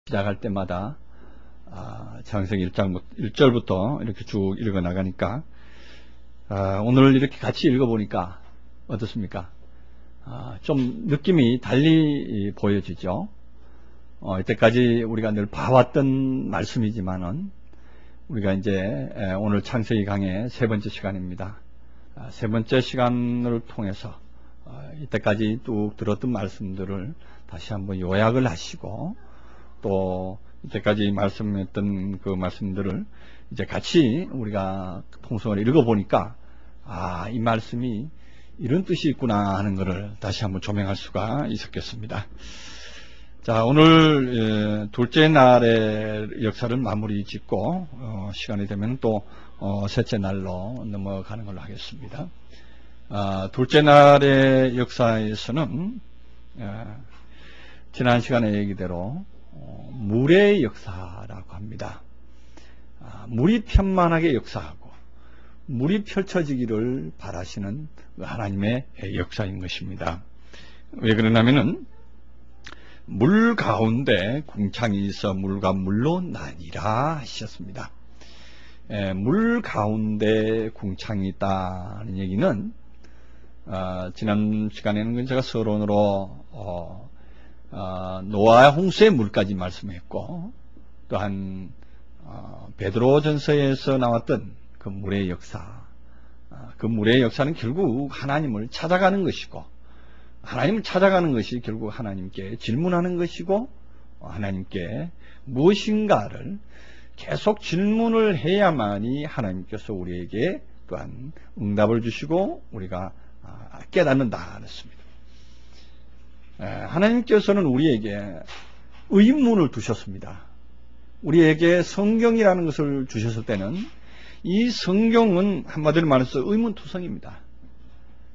시작할 때마다 창세기 1절부터 이렇게 쭉 읽어 나가니까 오늘 이렇게 같이 읽어보니까 어떻습니까? 좀 느낌이 달리 보여지죠. 이때까지 우리가 늘 봐왔던 말씀이지만은 우리가 이제 오늘 창세기 강의 세 번째 시간입니다. 세 번째 시간을 통해서 이때까지 쭉 들었던 말씀들을 다시 한번 요약을 하시고 또 이때까지 말씀했던 그 말씀들을 이제 같이 우리가 통성을 읽어보니까 이 말씀이 이런 뜻이 있구나 하는 것을 다시 한번 조명할 수가 있었겠습니다. 자, 오늘 둘째 날의 역사를 마무리 짓고 시간이 되면 또 셋째 날로 넘어가는 걸로 하겠습니다. 둘째 날의 역사에서는 지난 시간에 얘기대로 물의 역사라고 합니다. 물이 편만하게 역사하고 물이 펼쳐지기를 바라시는 하나님의 역사인 것입니다. 왜 그러냐면은 물 가운데 궁창이 있어 물과 물로 나뉘라 하셨습니다. 물 가운데 궁창이 있다는 얘기는 지난 시간에는 제가 서론으로 노아 홍수의 물까지 말씀했고 또한 베드로전서에서 나왔던 그 물의 역사, 그 물의 역사는 결국 하나님을 찾아가는 것이고 하나님을 찾아가는 것이 결국 하나님께 질문하는 것이고 하나님께 무엇인가를 계속 질문을 해야만이 하나님께서 우리에게 또한 응답을 주시고 우리가 깨닫는다 그랬습니다. 하나님께서는 우리에게 의문을 두셨습니다. 우리에게 성경이라는 것을 주셨을 때는 이 성경은 한마디로 말해서 의문투성입니다.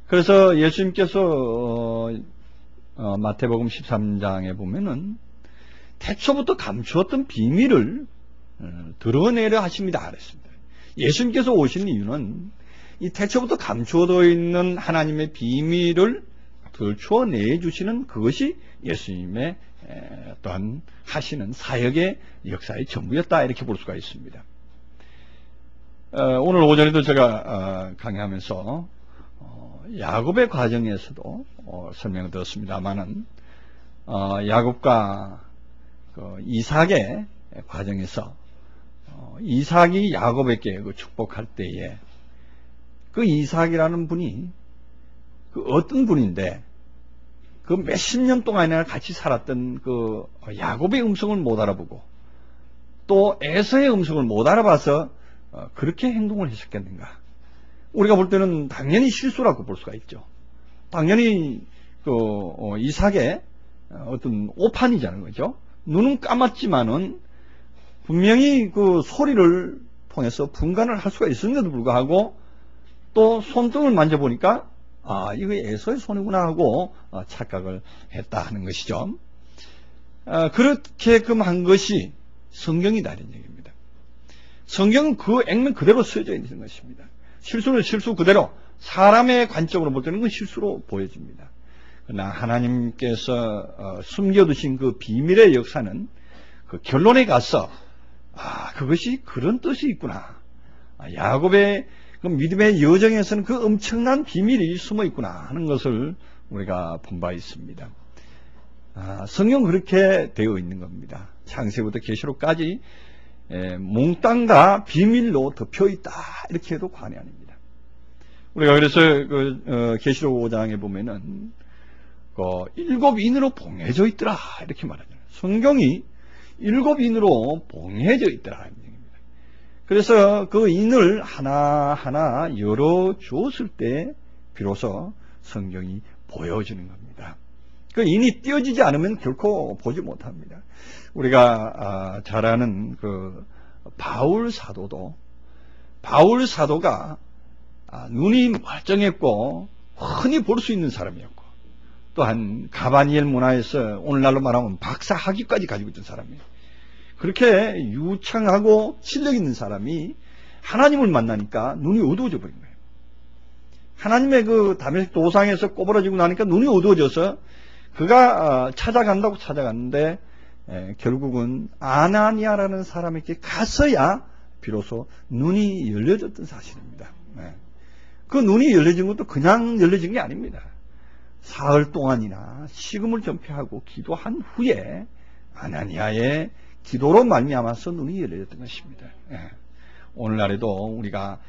그래서 예수님께서 마태복음 13장에 보면은 태초부터 감추었던 비밀을 드러내려 하십니다 그랬습니다. 예수님께서 오신 이유는 이 태초부터 감추어져 있는 하나님의 비밀을 들추어내 주시는 그것이 예수님의 또한 하시는 사역의 역사의 전부였다 이렇게 볼 수가 있습니다. 오늘 오전에도 제가 강의하면서 야곱의 과정에서도 설명을 드렸습니다만은 야곱과 이삭의 과정에서 이삭이 야곱에게 축복할 때에 그 이삭이라는 분이 그 어떤 분인데 그 몇십 년 동안이나 같이 살았던 그 야곱의 음성을 못 알아보고 또 에서의 음성을 못 알아봐서 그렇게 행동을 했었겠는가? 우리가 볼 때는 당연히 실수라고 볼 수가 있죠. 당연히 이삭의 어떤 오판이잖아요, 그죠? 눈은 감았지만은 분명히 그 소리를 통해서 분간을 할 수가 있었는데도 불구하고 또 손등을 만져보니까 이거 에서의 손이구나 하고 착각을 했다 하는 것이죠. 그렇게끔 한 것이 성경이다 이런 얘기입니다. 성경은 그 액면 그대로 쓰여져 있는 것입니다. 실수는 실수 그대로 사람의 관점으로 볼 때는 그 실수로 보여집니다. 그러나 하나님께서 숨겨두신 그 비밀의 역사는 그 결론에 가서 그것이 그런 뜻이 있구나. 야곱의 그 믿음의 여정에서는 그 엄청난 비밀이 숨어 있구나 하는 것을 우리가 본 바 있습니다. 성경은 그렇게 되어 있는 겁니다. 창세부터 계시록까지 몽땅 다 비밀로 덮여 있다 이렇게 해도 과언이 아닙니다. 우리가 그래서 계시록 5장에 보면은 7인으로 봉해져 있더라 이렇게 말하잖아요. 성경이 7인으로 봉해져 있더라. 그래서 그 인을 하나하나 열어 주었을 때 비로소 성경이 보여지는 겁니다. 그 인이 띄어지지 않으면 결코 보지 못합니다. 우리가 잘 아는 그 바울 사도가 눈이 멀쩡했고 흔히 볼 수 있는 사람이었고 또한 가바니엘 문화에서 오늘날로 말하면 박사 학위까지 가지고 있던 사람이에요. 그렇게 유창하고 실력 있는 사람이 하나님을 만나니까 눈이 어두워져 버린 거예요. 하나님의 그 다메섹 도상에서 꼬부러지고 나니까 눈이 어두워져서 그가 찾아간다고 찾아갔는데 결국은 아나니아라는 사람에게 가서야 비로소 눈이 열려졌던 사실입니다. 그 눈이 열려진 것도 그냥 열려진 게 아닙니다. 사흘 동안이나 식음을 전폐하고 기도한 후에 아나니아의 기도로 말미암아서 눈이 열려졌던 것입니다. 오늘날에도 우리가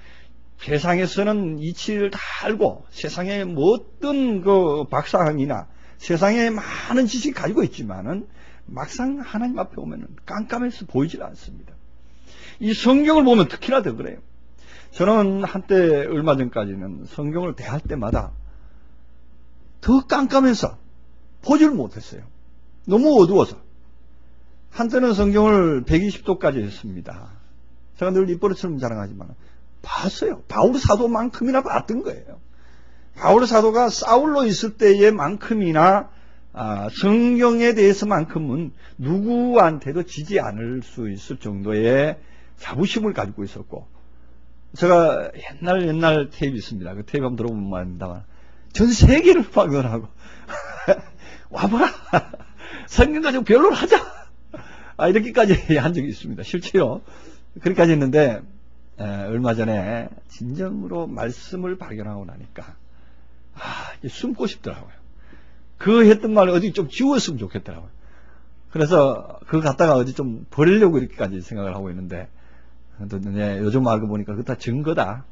세상에서는 이치를 다 알고 세상에 어떤 그 박사학이나 세상에 많은 지식이 가지고 있지만은 막상 하나님 앞에 오면은 깜깜해서 보이질 않습니다. 이 성경을 보면 특히나 더 그래요. 저는 한때 얼마 전까지는 성경을 대할 때마다 더 깜깜해서 보질 못했어요. 너무 어두워서. 한때는 성경을 120도까지 했습니다. 제가 늘 입버릇처럼 자랑하지만 봤어요. 바울 사도만큼이나 봤던 거예요. 바울 사도가 사울로 있을 때의 만큼이나 성경에 대해서만큼은 누구한테도 지지 않을 수 있을 정도의 자부심을 가지고 있었고, 제가 옛날 테이프 있습니다. 그 테이프 한번 들어보면 말입니다. 전 세계를 방문하고 와봐라, 성경 가지고 변론을 하자, 이렇게까지 한 적이 있습니다. 실제로 그렇게까지 했는데 얼마 전에 진정으로 말씀을 발견하고 나니까 숨고 싶더라고요. 그 했던 말 어디 좀 지웠으면 좋겠더라고요. 그래서 그거 갖다가 어디 좀 버리려고 이렇게까지 생각을 하고 있는데, 요즘 알고 보니까 그거 다 증거다.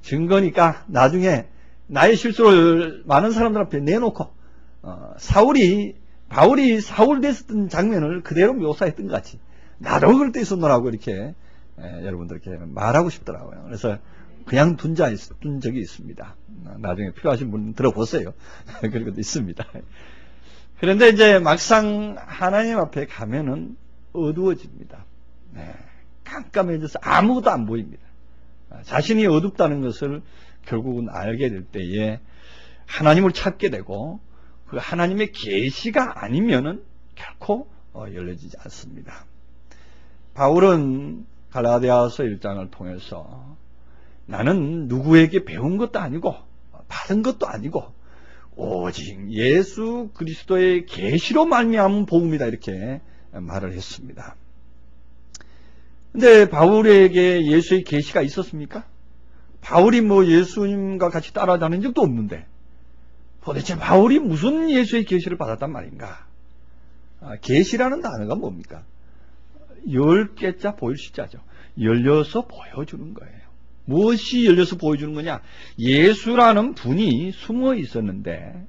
증거니까 나중에 나의 실수를 많은 사람들 앞에 내놓고 바울이 사울 됐었던 장면을 그대로 묘사했던 것 같이 나도 그럴 때 있었노라고 이렇게 여러분들께 말하고 싶더라고요. 그래서 그냥 둔 적이 있습니다. 나중에 필요하신 분 들어보세요. 그런 것도 있습니다. 그런데 이제 막상 하나님 앞에 가면은 어두워집니다. 깜깜해져서 아무것도 안 보입니다. 자신이 어둡다는 것을 결국은 알게 될 때에 하나님을 찾게 되고, 그 하나님의 계시가 아니면은 결코 열려지지 않습니다. 바울은 갈라디아서 1장을 통해서 나는 누구에게 배운 것도 아니고 받은 것도 아니고 오직 예수 그리스도의 계시로 말미암은 복음이다, 이렇게 말을 했습니다. 근데 바울에게 예수의 계시가 있었습니까? 바울이 예수님과 같이 따라다닌 적도 없는데 도대체 바울이 무슨 예수의 계시를 받았단 말인가? 계시라는 단어가 뭡니까? 10개자 보일 시자죠. 열려서 보여주는 거예요. 무엇이 열려서 보여주는 거냐? 예수라는 분이 숨어 있었는데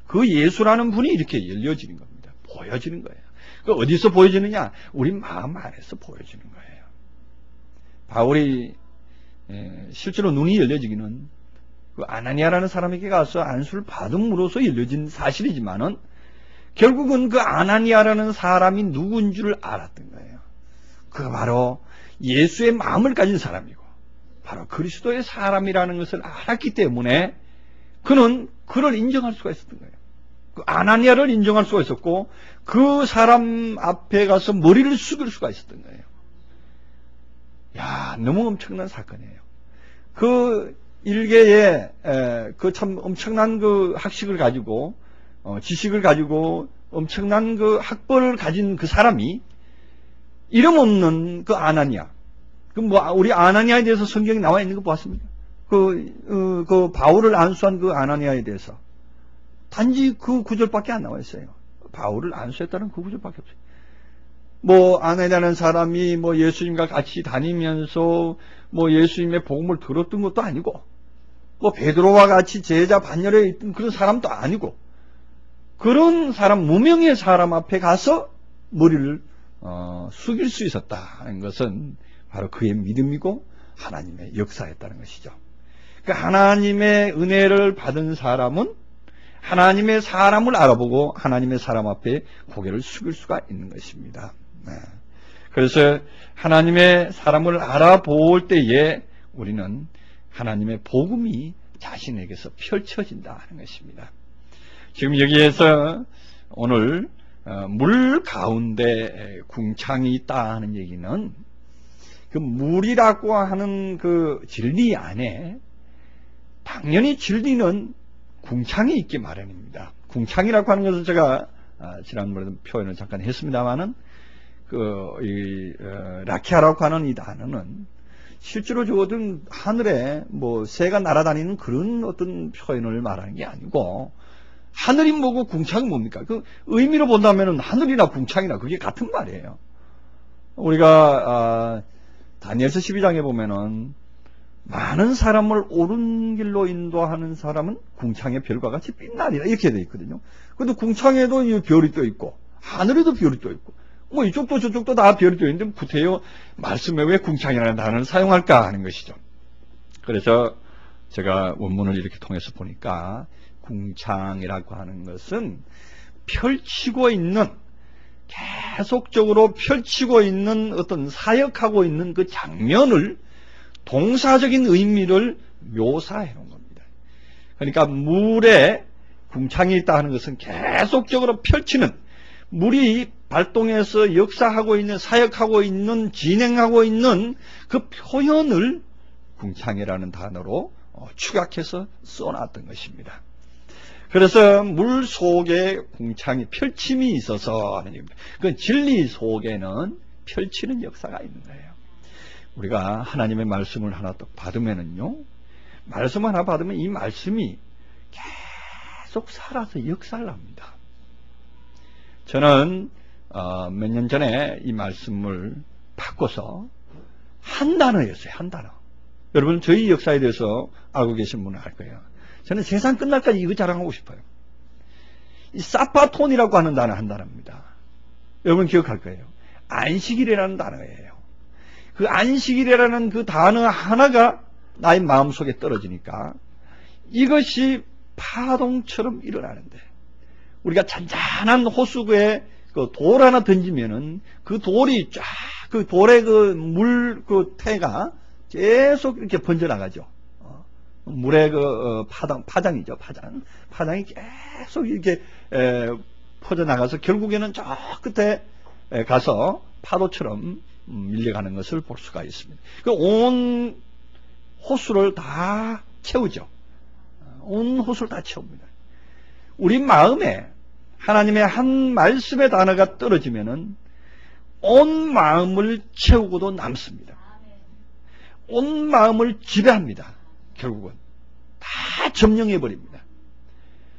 그 예수라는 분이 이렇게 열려지는 겁니다. 보여지는 거예요. 그 어디서 보여지느냐? 우리 마음 안에서 보여지는 거예요. 바울이 실제로 눈이 열려지기는 그 아나니아라는 사람에게 가서 안수를 받음으로써 열려진 사실이지만은 결국은 그 아나니아라는 사람이 누군 줄 알았던 거예요. 그 바로 예수의 마음을 가진 사람이고 바로 그리스도의 사람이라는 것을 알았기 때문에 그는 그를 인정할 수가 있었던 거예요. 그 아나니아를 인정할 수가 있었고 그 사람 앞에 가서 머리를 숙일 수가 있었던 거예요. 야, 너무 엄청난 사건이에요. 그 일개의 그 참 엄청난 그 학식을 가지고 지식을 가지고 엄청난 그 학벌을 가진 그 사람이 이름 없는 그 아나니아, 우리 아나니아에 대해서 성경에 나와 있는 거 보았습니까? 그 바울을 안수한 그 아나니아에 대해서 단지 그 구절밖에 안 나와 있어요. 바울을 안수했다는 그 구절밖에 없어요. 아나니아라는 사람이 예수님과 같이 다니면서 예수님의 복음을 들었던 것도 아니고 베드로와 같이 제자 반열에 있던 그런 사람도 아니고 그런 사람, 무명의 사람 앞에 가서 머리를 숙일 수 있었다는 것은 바로 그의 믿음이고 하나님의 역사였다는 것이죠. 그러니까 하나님의 은혜를 받은 사람은 하나님의 사람을 알아보고 하나님의 사람 앞에 고개를 숙일 수가 있는 것입니다. 그래서 하나님의 사람을 알아볼 때에 우리는 하나님의 복음이 자신에게서 펼쳐진다 하는 것입니다. 지금 여기에서 오늘 물 가운데 궁창이 있다 하는 얘기는 그 물이라고 하는 그 진리 안에 당연히 진리는 궁창이 있기 마련입니다. 궁창이라고 하는 것을 제가 지난번에도 표현을 잠깐 했습니다만은 라키아라고 하는 이 단어는 실제로 저거든 하늘에 뭐 새가 날아다니는 그런 어떤 표현을 말하는 게 아니고, 하늘이 뭐고 궁창이 뭡니까? 그 의미로 본다면은 하늘이나 궁창이나 그게 같은 말이에요. 우리가 다니엘서 12장에 보면은 많은 사람을 옳은 길로 인도하는 사람은 궁창의 별과 같이 빛나리라 이렇게 되어 있거든요. 근데 궁창에도 이 별이 떠 있고 하늘에도 별이 떠 있고 뭐 이쪽도 저쪽도 다 별이 떠 있는데 구태여 말씀에 왜 궁창이라는 단어를 사용할까 하는 것이죠. 그래서 제가 원문을 이렇게 통해서 보니까 궁창이라고 하는 것은 펼치고 있는, 계속적으로 펼치고 있는 어떤 사역하고 있는 그 장면을, 동사적인 의미를 묘사해 놓은 겁니다. 그러니까 물에 궁창이 있다 하는 것은 계속적으로 펼치는, 물이 발동해서 역사하고 있는, 사역하고 있는, 진행하고 있는 그 표현을 궁창이라는 단어로 축약해서 써놨던 것입니다. 그래서 물 속에 궁창이, 펼침이 있어서 하는 얘기입니다. 그 진리 속에는 펼치는 역사가 있는 거예요. 우리가 하나님의 말씀을 하나 또 받으면은요, 말씀 하나 받으면 이 말씀이 계속 살아서 역사를 합니다. 저는 몇 년 전에 이 말씀을 바꿔서 한 단어였어요. 한 단어. 여러분 저희 역사에 대해서 알고 계신 분은 알 거예요. 저는 세상 끝날까지 이거 자랑하고 싶어요. 이 사파톤이라고 하는 단어 한 단어입니다. 여러분 기억할 거예요. 안식일이라는 단어예요. 그 안식일이라는 그 단어 하나가 나의 마음속에 떨어지니까 이것이 파동처럼 일어나는데, 우리가 잔잔한 호수구에 그 돌 하나 던지면은 그 돌이 쫙, 그 돌의 그 물 그 태가 계속 이렇게 번져나가죠. 물의 그 파장이죠. 파장이 계속 이렇게 퍼져나가서 결국에는 저 끝에 가서 파도처럼 밀려가는 것을 볼 수가 있습니다. 그 온 호수를 다 채우죠. 온 호수를 다 채웁니다. 우리 마음에 하나님의 한 말씀의 단어가 떨어지면은 온 마음을 채우고도 남습니다. 온 마음을 지배합니다. 결국은 다 점령해버립니다.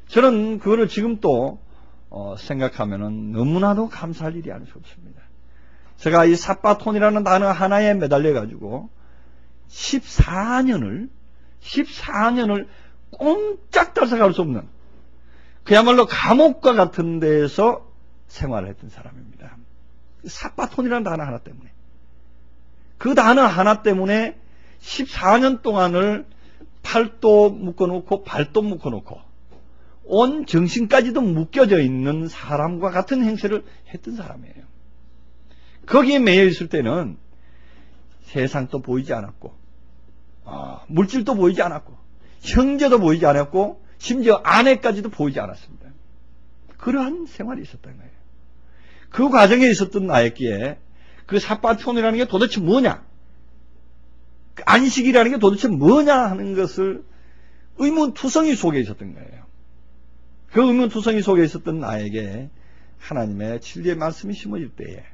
저는 그거를 지금 또 생각하면은 너무나도 감사할 일이 아닐 수 없습니다. 제가 이 사파톤이라는 단어 하나에 매달려가지고 14년을 꼼짝달싹 할 수 없는, 그야말로 감옥과 같은 데에서 생활을 했던 사람입니다. 사파톤이라는 단어 하나 때문에. 그 단어 하나 때문에 14년 동안을 팔도 묶어놓고 발도 묶어놓고 온 정신까지도 묶여져 있는 사람과 같은 행세를 했던 사람이에요. 거기에 매여 있을 때는 세상도 보이지 않았고, 물질도 보이지 않았고, 형제도 보이지 않았고, 심지어 아내까지도 보이지 않았습니다. 그러한 생활이 있었던 거예요. 그 과정에 있었던 나였기에 그 사파톤이라는 게 도대체 뭐냐, 안식이라는 게 도대체 뭐냐 하는 것을 의문투성이 속에 있었던 거예요. 그 의문투성이 속에 있었던 나에게 하나님의 진리의 말씀이 심어질 때에,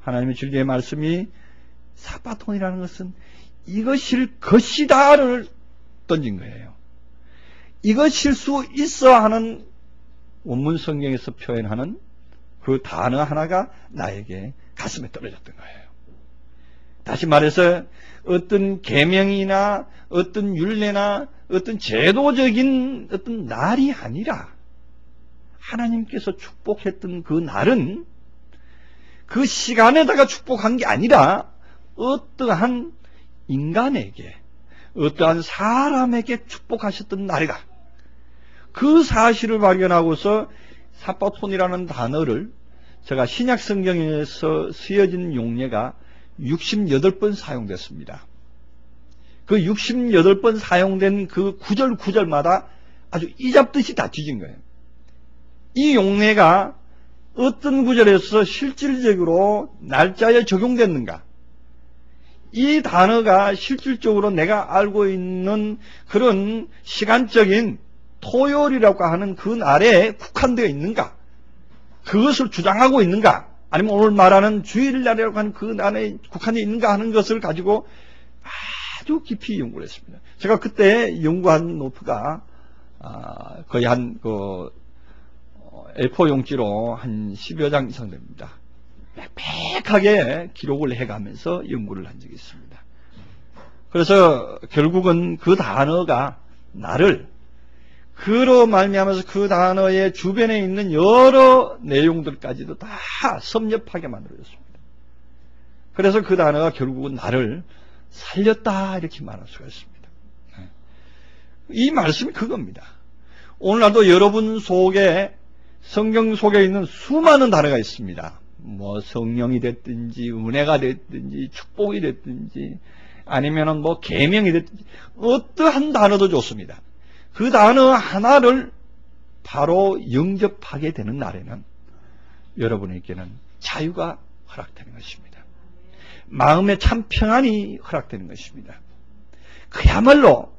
하나님의 진리의 말씀이 사파톤이라는 것은 이것일 것이다를 던진 거예요. 이것일 수 있어 하는 원문 성경에서 표현하는 그 단어 하나가 나에게 가슴에 떨어졌던 거예요. 다시 말해서 어떤 계명이나 어떤 율례나 어떤 제도적인 어떤 날이 아니라 하나님께서 축복했던 그 날은 그 시간에다가 축복한 게 아니라 어떠한 인간에게, 어떠한 사람에게 축복하셨던 날이다. 그 사실을 발견하고서 사파톤이라는 단어를 제가 신약 성경에서 쓰여진 용례가 68번 사용됐습니다. 그 68번 사용된 그 구절마다 아주 이잡듯이 다 찢은 거예요. 이 용례가 어떤 구절에서 실질적으로 날짜에 적용됐는가, 이 단어가 실질적으로 내가 알고 있는 그런 시간적인 토요일이라고 하는 그 날에 국한되어 있는가, 그것을 주장하고 있는가, 아니면 오늘 말하는 주일날이라고 하는 그 안에 국한되어 있는가 하는 것을 가지고 아주 깊이 연구를 했습니다. 제가 그때 연구한 노트가 거의 한 A4 용지로 한 10여 장 이상 됩니다. 빽빽하게 기록을 해가면서 연구를 한 적이 있습니다. 그래서 결국은 그 단어가 나를 그로 말미암아서 그 단어의 주변에 있는 여러 내용들까지도 다 섭렵하게 만들어졌습니다. 그래서 그 단어가 결국은 나를 살렸다 이렇게 말할 수가 있습니다. 이 말씀이 그겁니다. 오늘날도 여러분 속에 성경 속에 있는 수많은 단어가 있습니다. 뭐 성령이 됐든지 은혜가 됐든지 축복이 됐든지 아니면은 뭐 계명이 됐든지 어떠한 단어도 좋습니다. 그 단어 하나를 바로 영접하게 되는 날에는 여러분에게는 자유가 허락되는 것입니다. 마음의 참 평안이 허락되는 것입니다. 그야말로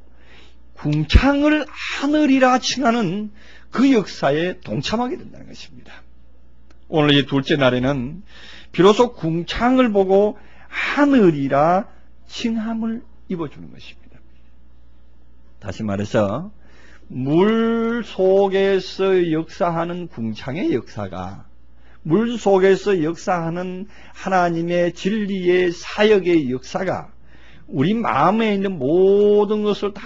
궁창을 하늘이라 칭하는 그 역사에 동참하게 된다는 것입니다. 오늘 이 둘째 날에는 비로소 궁창을 보고 하늘이라 칭함을 입어주는 것입니다. 다시 말해서 물 속에서 역사하는 궁창의 역사가, 물 속에서 역사하는 하나님의 진리의 사역의 역사가 우리 마음에 있는 모든 것을 다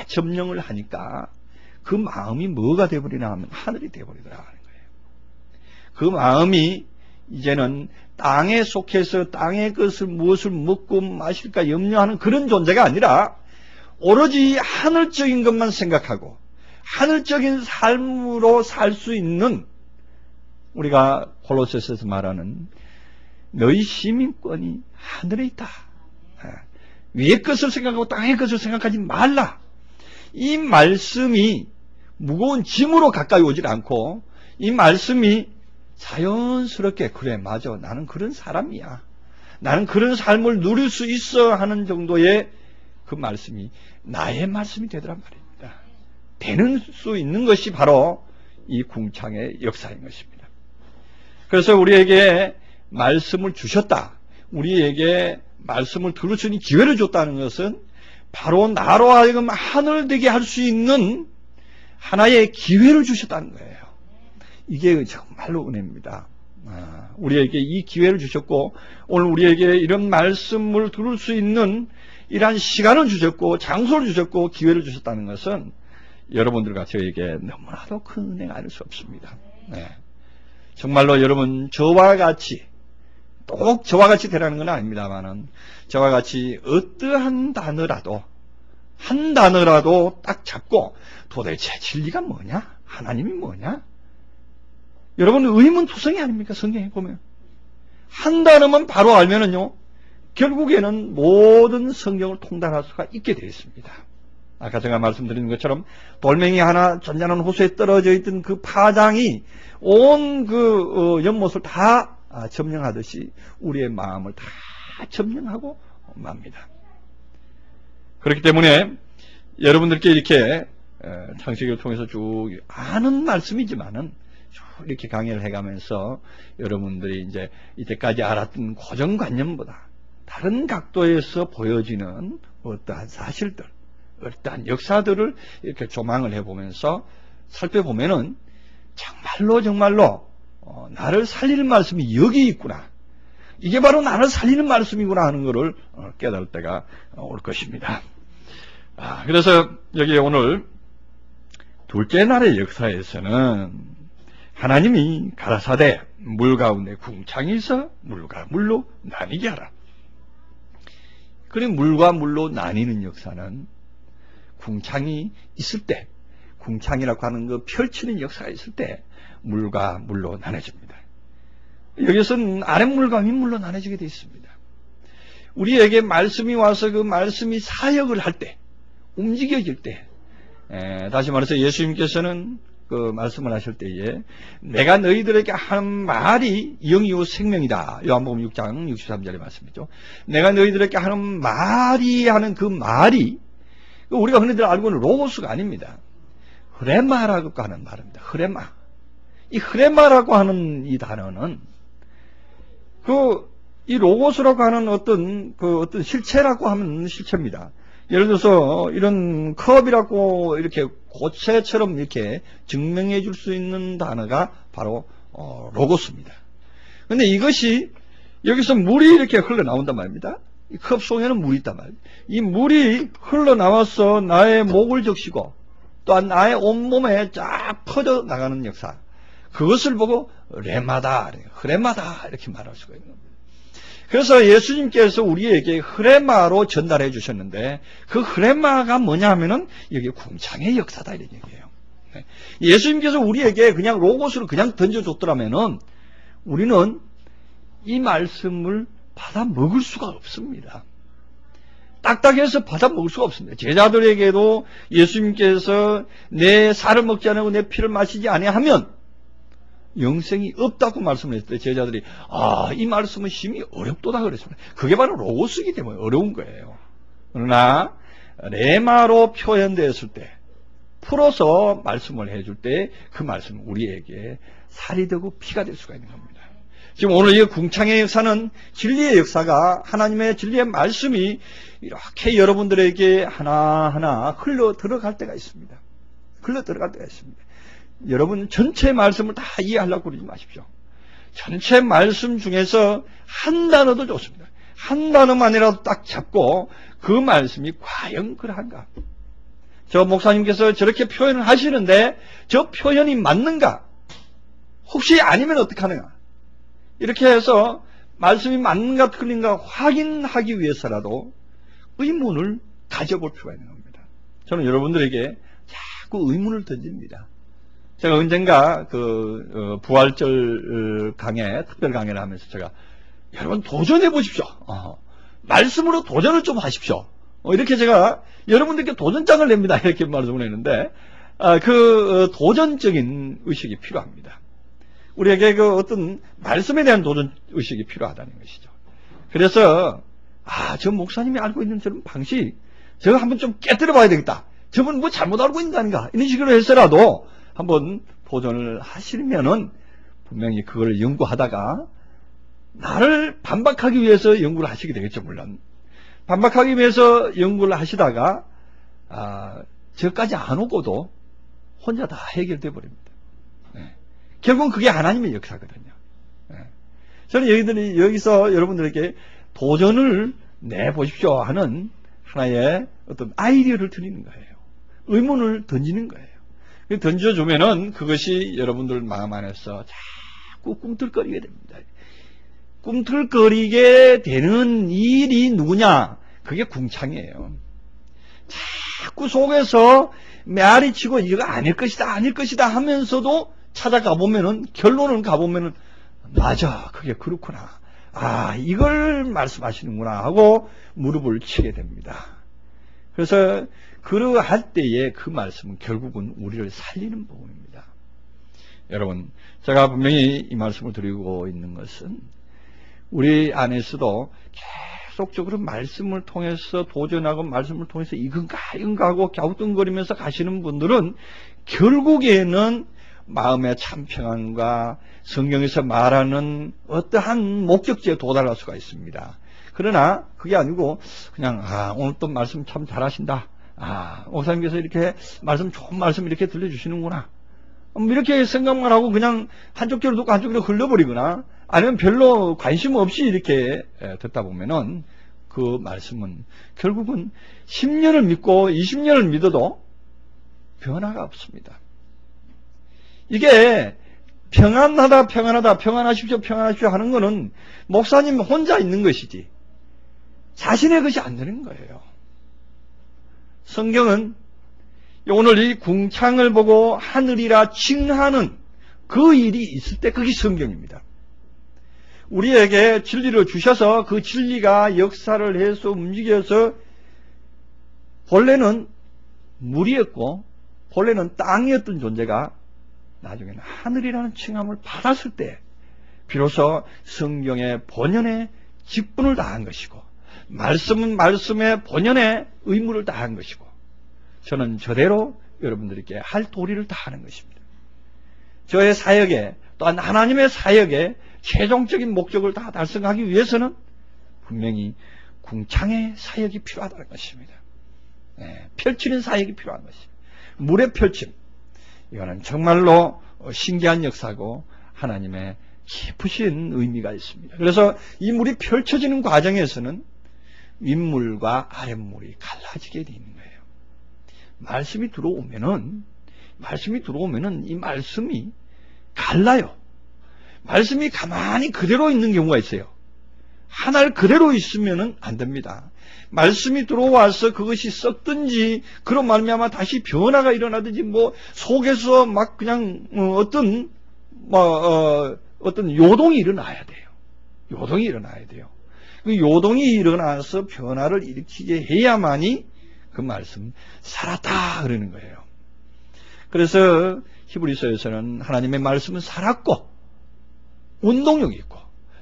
점령을 하니까 그 마음이 뭐가 되어버리나 하면 하늘이 되어버리더라 하는 거예요. 그 마음이 이제는 땅에 속해서 땅의 것을 무엇을 먹고 마실까 염려하는 그런 존재가 아니라 오로지 하늘적인 것만 생각하고 하늘적인 삶으로 살 수 있는, 우리가 골로새서에서 말하는 너희 시민권이 하늘에 있다. 위의 것을 생각하고 땅의 것을 생각하지 말라. 이 말씀이 무거운 짐으로 가까이 오질 않고 이 말씀이 자연스럽게 그래 맞아 나는 그런 사람이야, 나는 그런 삶을 누릴 수 있어 하는 정도의 그 말씀이 나의 말씀이 되더란 말입니다. 되는 수 있는 것이 바로 이 궁창의 역사인 것입니다. 그래서 우리에게 말씀을 주셨다, 우리에게 말씀을 들을 수 있는 기회를 줬다는 것은 바로 나로 하여금 하늘 되게 할 수 있는 하나의 기회를 주셨다는 거예요. 이게 정말로 은혜입니다. 우리에게 이 기회를 주셨고 오늘 우리에게 이런 말씀을 들을 수 있는 이러한 시간을 주셨고 장소를 주셨고 기회를 주셨다는 것은 여러분들과 저에게 너무나도 큰 은혜가 아닐 수 없습니다. 정말로 여러분 저와 같이 꼭 저와 같이 되라는 건 아닙니다만은 저와 같이 어떠한 단어라도 한 단어라도 딱 잡고 도대체 진리가 뭐냐? 하나님이 뭐냐? 여러분 의문투성이 아닙니까? 성경에 보면 한 단어만 바로 알면은요 결국에는 모든 성경을 통달할 수가 있게 되어 있습니다. 아까 제가 말씀드린 것처럼 돌멩이 하나 잔잔한 호수에 떨어져 있던 그 파장이 온 그 연못을 다 점령하듯이 우리의 마음을 다 점령하고 맙니다. 그렇기 때문에 여러분들께 이렇게 창세기를 통해서 쭉 아는 말씀이지만은 쭉 이렇게 강의를 해가면서 여러분들이 이제 이때까지 알았던 고정관념보다 다른 각도에서 보여지는 어떠한 사실들, 어떠한 역사들을 이렇게 조망을 해보면서 살펴보면은 정말로 나를 살리는 말씀이 여기 있구나. 이게 바로 나를 살리는 말씀이구나 하는 것을 깨달을 때가 올 것입니다. 그래서 여기 오늘 둘째 날의 역사에서는 하나님이 가라사대 물 가운데 궁창이 있어 물과 물로 나뉘게 하라. 그래 물과 물로 나뉘는 역사는 궁창이 있을 때, 궁창이라고 하는 그 펼치는 역사가 있을 때 물과 물로 나눠집니다. 여기서는 아랫물과 윗물로 나눠지게 되어 있습니다. 우리에게 말씀이 와서 그 말씀이 사역을 할 때, 움직여질 때, 다시 말해서 예수님께서는 그 말씀을 하실 때에 내가 너희들에게 하는 말이 영이요 생명이다. 요한복음 6장 63절의 말씀이죠. 내가 너희들에게 하는 말이 하는 그 말이 우리가 흔히들 알고 있는 로고스가 아닙니다. 흐레마라고 하는 말입니다. 흐레마. 이 흐레마라고 하는 이 단어는 이 로고스라고 하는 어떤 실체라고 하면 실체입니다. 예를 들어서 이런 컵이라고 이렇게 고체처럼 이렇게 증명해 줄 수 있는 단어가 바로 로고스입니다. 근데 이것이 여기서 물이 이렇게 흘러나온단 말입니다. 이 컵 속에는 물이 있단 말이에요. 이 물이 흘러나와서 나의 목을 적시고 또한 나의 온몸에 쫙 퍼져 나가는 역사, 그것을 보고 레마다, 흐레마다 이렇게 말할 수가 있는 겁니다. 그래서 예수님께서 우리에게 흐레마로 전달해 주셨는데, 그 흐레마가 뭐냐 하면은 여기 궁창의 역사다 이런 얘기예요. 예수님께서 우리에게 그냥 로고스를 그냥 던져줬더라면은 우리는 이 말씀을 받아 먹을 수가 없습니다. 딱딱해서 받아 먹을 수가 없습니다. 제자들에게도 예수님께서 내 살을 먹지 않고 내 피를 마시지 아니하면 영생이 없다고 말씀을 했을 때 제자들이 이 말씀은 심히 어렵도다 그랬습니다. 그게 바로 로고스이기 때문에 어려운 거예요. 그러나 레마로 표현되었을 때, 풀어서 말씀을 해줄 때 그 말씀은 우리에게 살이 되고 피가 될 수가 있는 겁니다. 지금 오늘 이 궁창의 역사는 진리의 역사가, 하나님의 진리의 말씀이 이렇게 여러분들에게 하나하나 흘러 들어갈 때가 있습니다. 흘러 들어갈 때가 있습니다. 여러분 전체 말씀을 다 이해하려고 그러지 마십시오. 전체 말씀 중에서 한 단어도 좋습니다. 한 단어만이라도 딱 잡고 그 말씀이 과연 그러한가? 저 목사님께서 저렇게 표현을 하시는데 저 표현이 맞는가? 혹시 아니면 어떡하느냐? 이렇게 해서 말씀이 맞는가 틀린가 확인하기 위해서라도 의문을 가져볼 필요가 있는 겁니다. 저는 여러분들에게 자꾸 의문을 던집니다. 제가 언젠가 부활절 강의, 특별 강의를 하면서 제가 여러분 도전해 보십시오. 말씀으로 도전을 좀 하십시오. 이렇게 제가 여러분들께 도전장을 냅니다. 이렇게 말씀을 했는데, 도전적인 의식이 필요합니다. 우리에게 어떤 말씀에 대한 도전 의식이 필요하다는 것이죠. 그래서, 저 목사님이 알고 있는 저런 방식, 저거 한번 좀 깨뜨려 봐야 되겠다. 저분 뭐 잘못 알고 있는 거 아닌가? 이런 식으로 해서라도 한번 도전을 하시면은 분명히 그걸 연구하다가 나를 반박하기 위해서 연구를 하시게 되겠죠, 물론. 반박하기 위해서 연구를 하시다가 저까지 안 오고도 혼자 다 해결돼 버립니다. 네. 결국은 그게 하나님의 역사거든요. 네. 저는 여기서 여러분들에게 도전을 내보십시오 하는 하나의 어떤 아이디어를 드리는 거예요. 의문을 던지는 거예요. 던져주면은 그것이 여러분들 마음 안에서 자꾸 꿈틀거리게 됩니다. 꿈틀거리게 되는 일이 누구냐? 그게 궁창이에요. 자꾸 속에서 메아리 치고 이거 아닐 것이다 하면서도 찾아가 보면은, 결론을 가보면은, 맞아, 그게 그렇구나. 이걸 말씀하시는구나 하고 무릎을 치게 됩니다. 그래서 그러할 때에 그 말씀은 결국은 우리를 살리는 부분입니다. 여러분, 제가 분명히 이 말씀을 드리고 있는 것은 우리 안에서도 계속적으로 말씀을 통해서 도전하고 말씀을 통해서 이건가 하고 갸우뚱거리면서 가시는 분들은 결국에는 마음의 참평안과 성경에서 말하는 어떠한 목적지에 도달할 수가 있습니다. 그러나 그게 아니고 그냥 오늘 또 말씀 참 잘하신다. 목사님께서 이렇게 좋은 말씀 이렇게 들려주시는구나. 이렇게 생각만 하고 그냥 한쪽 귀로 듣고 한쪽 귀로 흘려버리거나 아니면 별로 관심 없이 이렇게 듣다 보면은 그 말씀은 결국은 10년을 믿고 20년을 믿어도 변화가 없습니다. 이게 평안하십시오 하는 거는 목사님 혼자 있는 것이지 자신의 것이 안 되는 거예요. 성경은 오늘 이 궁창을 보고 하늘이라 칭하는 그 일이 있을 때 그게 성경입니다. 우리에게 진리를 주셔서 그 진리가 역사를 해서 움직여서 본래는 물이었고 본래는 땅이었던 존재가 나중에는 하늘이라는 칭함을 받았을 때 비로소 성경의 본연의 직분을 다한 것이고 말씀은 말씀의 본연의 의무를 다한 것이고 저는 저대로 여러분들에게 할 도리를 다하는 것입니다. 저의 사역에 또한 하나님의 사역에 최종적인 목적을 다 달성하기 위해서는 분명히 궁창의 사역이 필요하다는 것입니다. 펼치는 사역이 필요한 것입니다. 물의 펼침, 이거는 정말로 신기한 역사고 하나님의 깊으신 의미가 있습니다. 그래서 이 물이 펼쳐지는 과정에서는 윗물과 아랫물이 갈라지게 되는 거예요. 말씀이 들어오면은 이 말씀이 갈라요. 말씀이 가만히 그대로 있는 경우가 있어요. 하나를 그대로 있으면은 안 됩니다. 말씀이 들어와서 그것이 썩든지 그런 말미암아 다시 변화가 일어나든지 속에서 막 그냥 어떤 요동이 일어나야 돼요. 요동이 일어나야 돼요. 그 요동이 일어나서 변화를 일으키게 해야만이 그 말씀 살았다 그러는 거예요. 그래서 히브리서에서는 하나님의 말씀은 살았고 운동력이 있고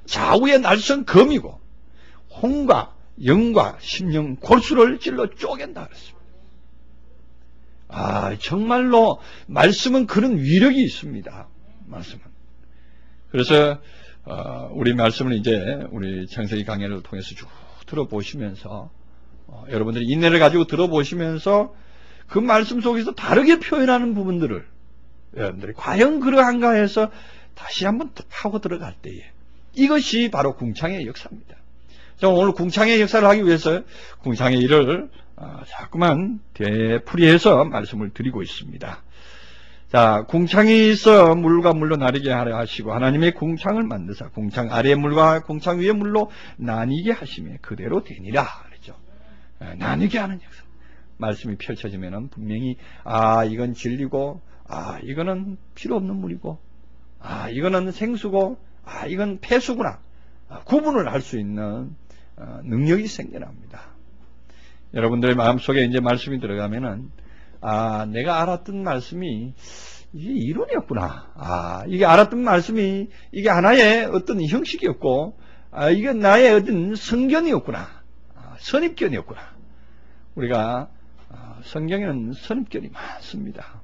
좌우의 날선 검이고 혼과 영과 심령 골수를 찔러 쪼갠다 그랬습니다. 정말로 말씀은 그런 위력이 있습니다. 말씀은. 그래서 우리 말씀을 이제 우리 창세기 강해를 통해서 쭉 들어보시면서 여러분들이 인내를 가지고 들어보시면서 그 말씀 속에서 다르게 표현하는 부분들을 여러분들이 과연 그러한가 해서 다시 한번 하고 들어갈 때에 이것이 바로 궁창의 역사입니다. 오늘 궁창의 역사를 하기 위해서 궁창의 일을 자꾸만 되풀이해서 말씀을 드리고 있습니다. 자, 궁창이 있어 물과 물로 나뉘게 하려 하시고 하나님의 궁창을 만드사 궁창 아래의 물과 궁창 위의 물로 나뉘게 하시며 그대로 되니라 그랬죠. 나뉘게 하는 역사. 말씀이 펼쳐지면은 분명히 이건 진리고 이거는 필요 없는 물이고 이거는 생수고 이건 폐수구나 구분을 할 수 있는 능력이 생겨납니다. 여러분들의 마음속에 이제 말씀이 들어가면은 내가 알았던 말씀이 이게 이론이었구나. 이게 알았던 말씀이 이게 하나의 어떤 형식이었고 이게 나의 어떤 성견이었구나. 선입견이었구나. 우리가 성경에는 선입견이 많습니다.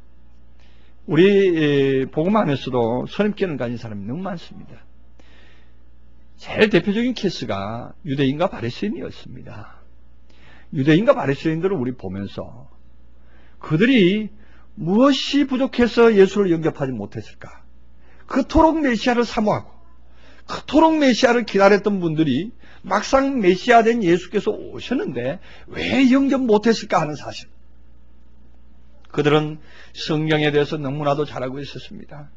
우리 복음 안에서도 선입견을 가진 사람이 너무 많습니다. 제일 대표적인 케이스가 유대인과 바리새인이었습니다. 유대인과 바리새인들을 우리 보면서 그들이 무엇이 부족해서 예수를 영접하지 못했을까? 그토록 메시아를 사모하고 그토록 메시아를 기다렸던 분들이 막상 메시아 된 예수께서 오셨는데 왜 영접 못했을까 하는 사실. 그들은 성경에 대해서 너무나도 잘 알고 있었습니다.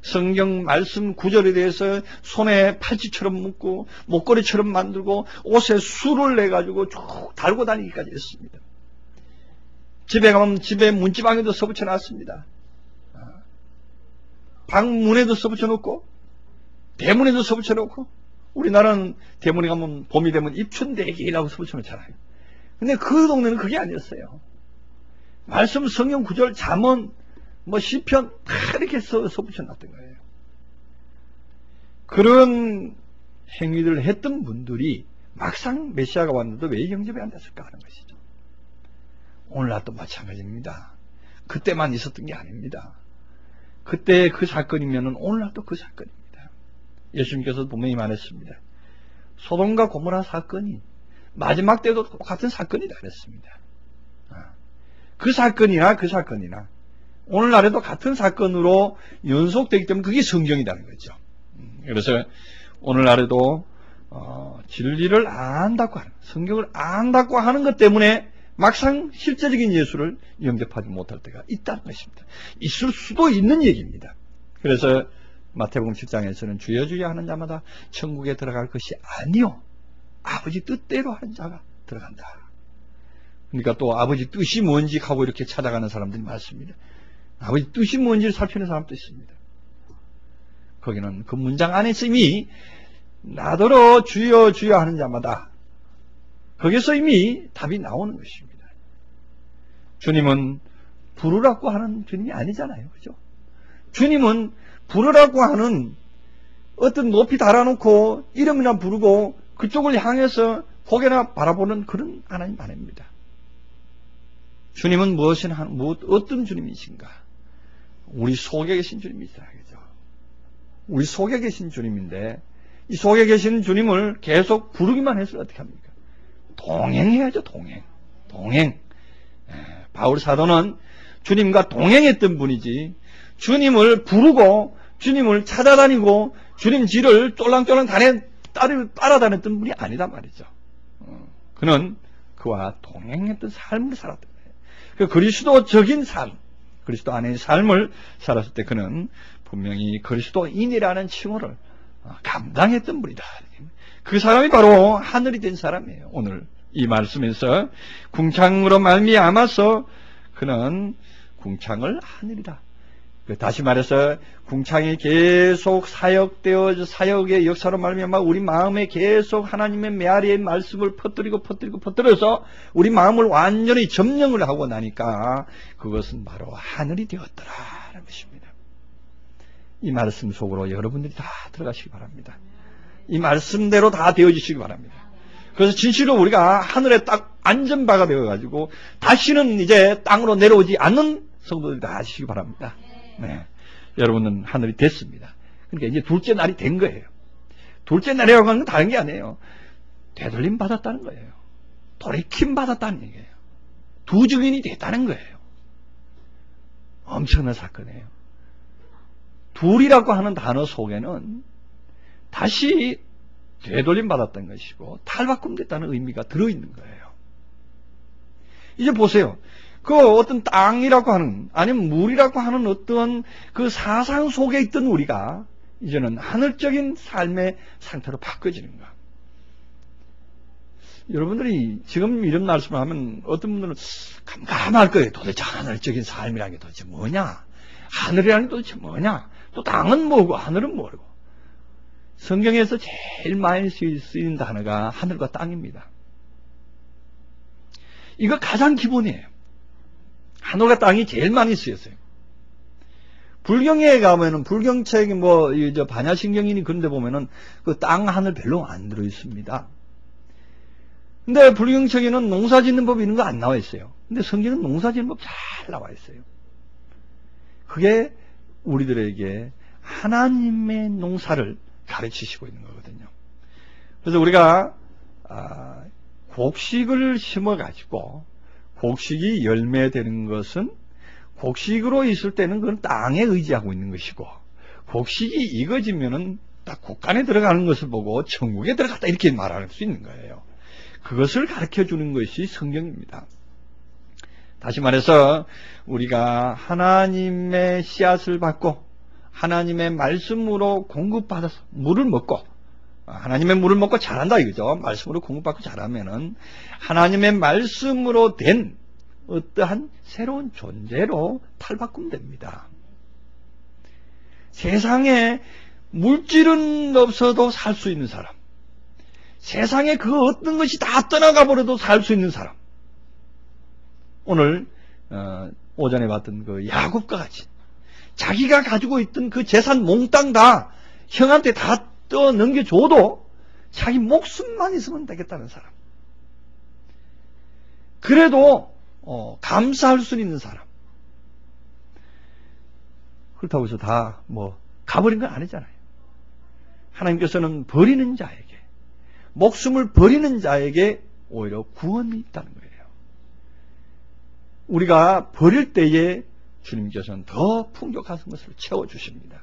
성경 말씀 구절에 대해서 손에 팔찌처럼 묶고 목걸이처럼 만들고 옷에 술을 내가지고 쭉 달고 다니기까지 했습니다. 집에 가면 집에 문지방에도 써붙여 놨습니다. 방문에도 써붙여 놓고 대문에도 써붙여 놓고 우리나라는 대문에 가면 봄이 되면 입춘대기라고 써붙여 놓잖아요. 근데 그 동네는 그게 아니었어요. 말씀 성경 구절 잠언 시편 다 이렇게 써붙여 놨던 거예요. 그런 행위들을 했던 분들이 막상 메시아가 왔는데도 왜 영접이 안 됐을까 하는 것이죠. 오늘날도 마찬가지입니다. 그때만 있었던 게 아닙니다. 그때 그 사건이면은 오늘날도 그 사건입니다. 예수님께서 분명히 말했습니다. 소돔과 고모라 사건이 마지막 때도 똑같은 사건이다 그랬습니다. 그 사건이나 오늘날에도 같은 사건으로 연속되기 때문에 그게 성경이라는 거죠. 그래서 오늘날에도 진리를 안다고 하는, 성경을 안다고 하는 것 때문에 막상 실제적인 예수를 영접하지 못할 때가 있다는 것입니다. 있을 수도 있는 얘기입니다. 그래서 마태복음 7장에서는 주여 주여 하는 자마다 천국에 들어갈 것이 아니요 아버지 뜻대로 하는 자가 들어간다. 그러니까 또 아버지 뜻이 뭔지 하고 이렇게 찾아가는 사람들이 많습니다. 아버지 뜻이 뭔지를 살피는 사람도 있습니다. 거기는 그 문장 안에서 이미 나더러 주여 주여 하는 자마다 거기서 이미 답이 나오는 것입니다. 주님은 부르라고 하는 주님이 아니잖아요. 그죠? 주님은 부르라고 하는 어떤 높이 달아놓고 이름이나 부르고 그쪽을 향해서 고개나 바라보는 그런 하나님 아닙니다. 주님은 어떤 주님이신가? 우리 속에 계신 주님이시라죠. 우리 속에 계신 주님인데 이 속에 계신 주님을 계속 부르기만 해서 어떻게 합니까? 동행해야죠. 동행. 바울 사도는 주님과 동행했던 분이지 주님을 부르고 주님을 찾아다니고 주님 뒤를 쫄랑쫄랑 따라다녔던 분이 아니다 말이죠. 그는 그와 동행했던 삶을 살았던 거예요. 그 그리스도적인 삶, 그리스도 안의 삶을 살았을 때 그는 분명히 그리스도인이라는 칭호를 감당했던 분이다. 그 사람이 바로 하늘이 된 사람이에요. 오늘 이 말씀에서 궁창으로 말미암아서 그는 궁창을 하늘이다. 다시 말해서 궁창이 계속 사역의 역사로 말미암아 우리 마음에 계속 하나님의 메아리의 말씀을 퍼뜨려서 우리 마음을 완전히 점령을 하고 나니까 그것은 바로 하늘이 되었더라라는 것입니다. 이 말씀 속으로 여러분들이 다 들어가시기 바랍니다. 이 말씀대로 다 되어지시기 바랍니다. 그래서 진실로 우리가 하늘에 딱 안전바가 되어가지고 다시는 이제 땅으로 내려오지 않는 성도들이 다 하시기 바랍니다. 네. 여러분은 하늘이 됐습니다. 그러니까 이제 둘째 날이 된 거예요. 둘째 날이라고 하는 건 다른 게 아니에요. 되돌림 받았다는 거예요. 돌이킴 받았다는 얘기예요. 두 증인이 됐다는 거예요. 엄청난 사건이에요. 둘이라고 하는 단어 속에는 다시 되돌림 받았던 것이고 탈바꿈됐다는 의미가 들어있는 거예요. 이제 보세요. 그 어떤 땅이라고 하는 아니면 물이라고 하는 어떤 그 사상 속에 있던 우리가 이제는 하늘적인 삶의 상태로 바꿔지는 거야. 여러분들이 지금 이런 말씀을 하면 어떤 분들은 깜깜할 거예요. 도대체 하늘적인 삶이라는 게 도대체 뭐냐? 하늘이라는 게 도대체 뭐냐? 또 땅은 뭐고 하늘은 뭐고? 성경에서 제일 많이 쓰인 단어가 하늘과 땅입니다. 이거 가장 기본이에요. 하늘과 땅이 제일 많이 쓰였어요. 불경에 가면은 불경책 반야신경이니 그런 데 보면은 그 땅 하늘 별로 안 들어 있습니다. 근데 불경책에는 농사 짓는 법 이런 거 안 나와 있어요. 근데 성경은 농사 짓는 법 잘 나와 있어요. 그게 우리들에게 하나님의 농사를 가르치시고 있는 거거든요. 그래서 우리가 곡식을 심어가지고 곡식이 열매되는 것은 곡식으로 있을 때는 그건 땅에 의지하고 있는 것이고 곡식이 익어지면은 딱 국간에 들어가는 것을 보고 천국에 들어갔다 이렇게 말할 수 있는 거예요. 그것을 가르쳐주는 것이 성경입니다. 다시 말해서 우리가 하나님의 씨앗을 받고 하나님의 말씀으로 공급받아서 물을 먹고 하나님의 물을 먹고 자란다 이거죠. 말씀으로 공급받고 자라면은 하나님의 말씀으로 된 어떠한 새로운 존재로 탈바꿈됩니다. 세상에 물질은 없어도 살 수 있는 사람, 세상에 그 어떤 것이 다 떠나가 버려도 살 수 있는 사람. 오늘 오전에 봤던 그 야곱과 같이 자기가 가지고 있던 그 재산 몽땅 다 형한테 다 넘겨줘도 자기 목숨만 있으면 되겠다는 사람. 그래도 감사할 수 있는 사람. 그렇다고 해서 다 가버린 건 아니잖아요. 하나님께서는 버리는 자에게, 목숨을 버리는 자에게 오히려 구원이 있다는 거예요. 우리가 버릴 때에 주님께서는 더 풍족한 것을 채워주십니다.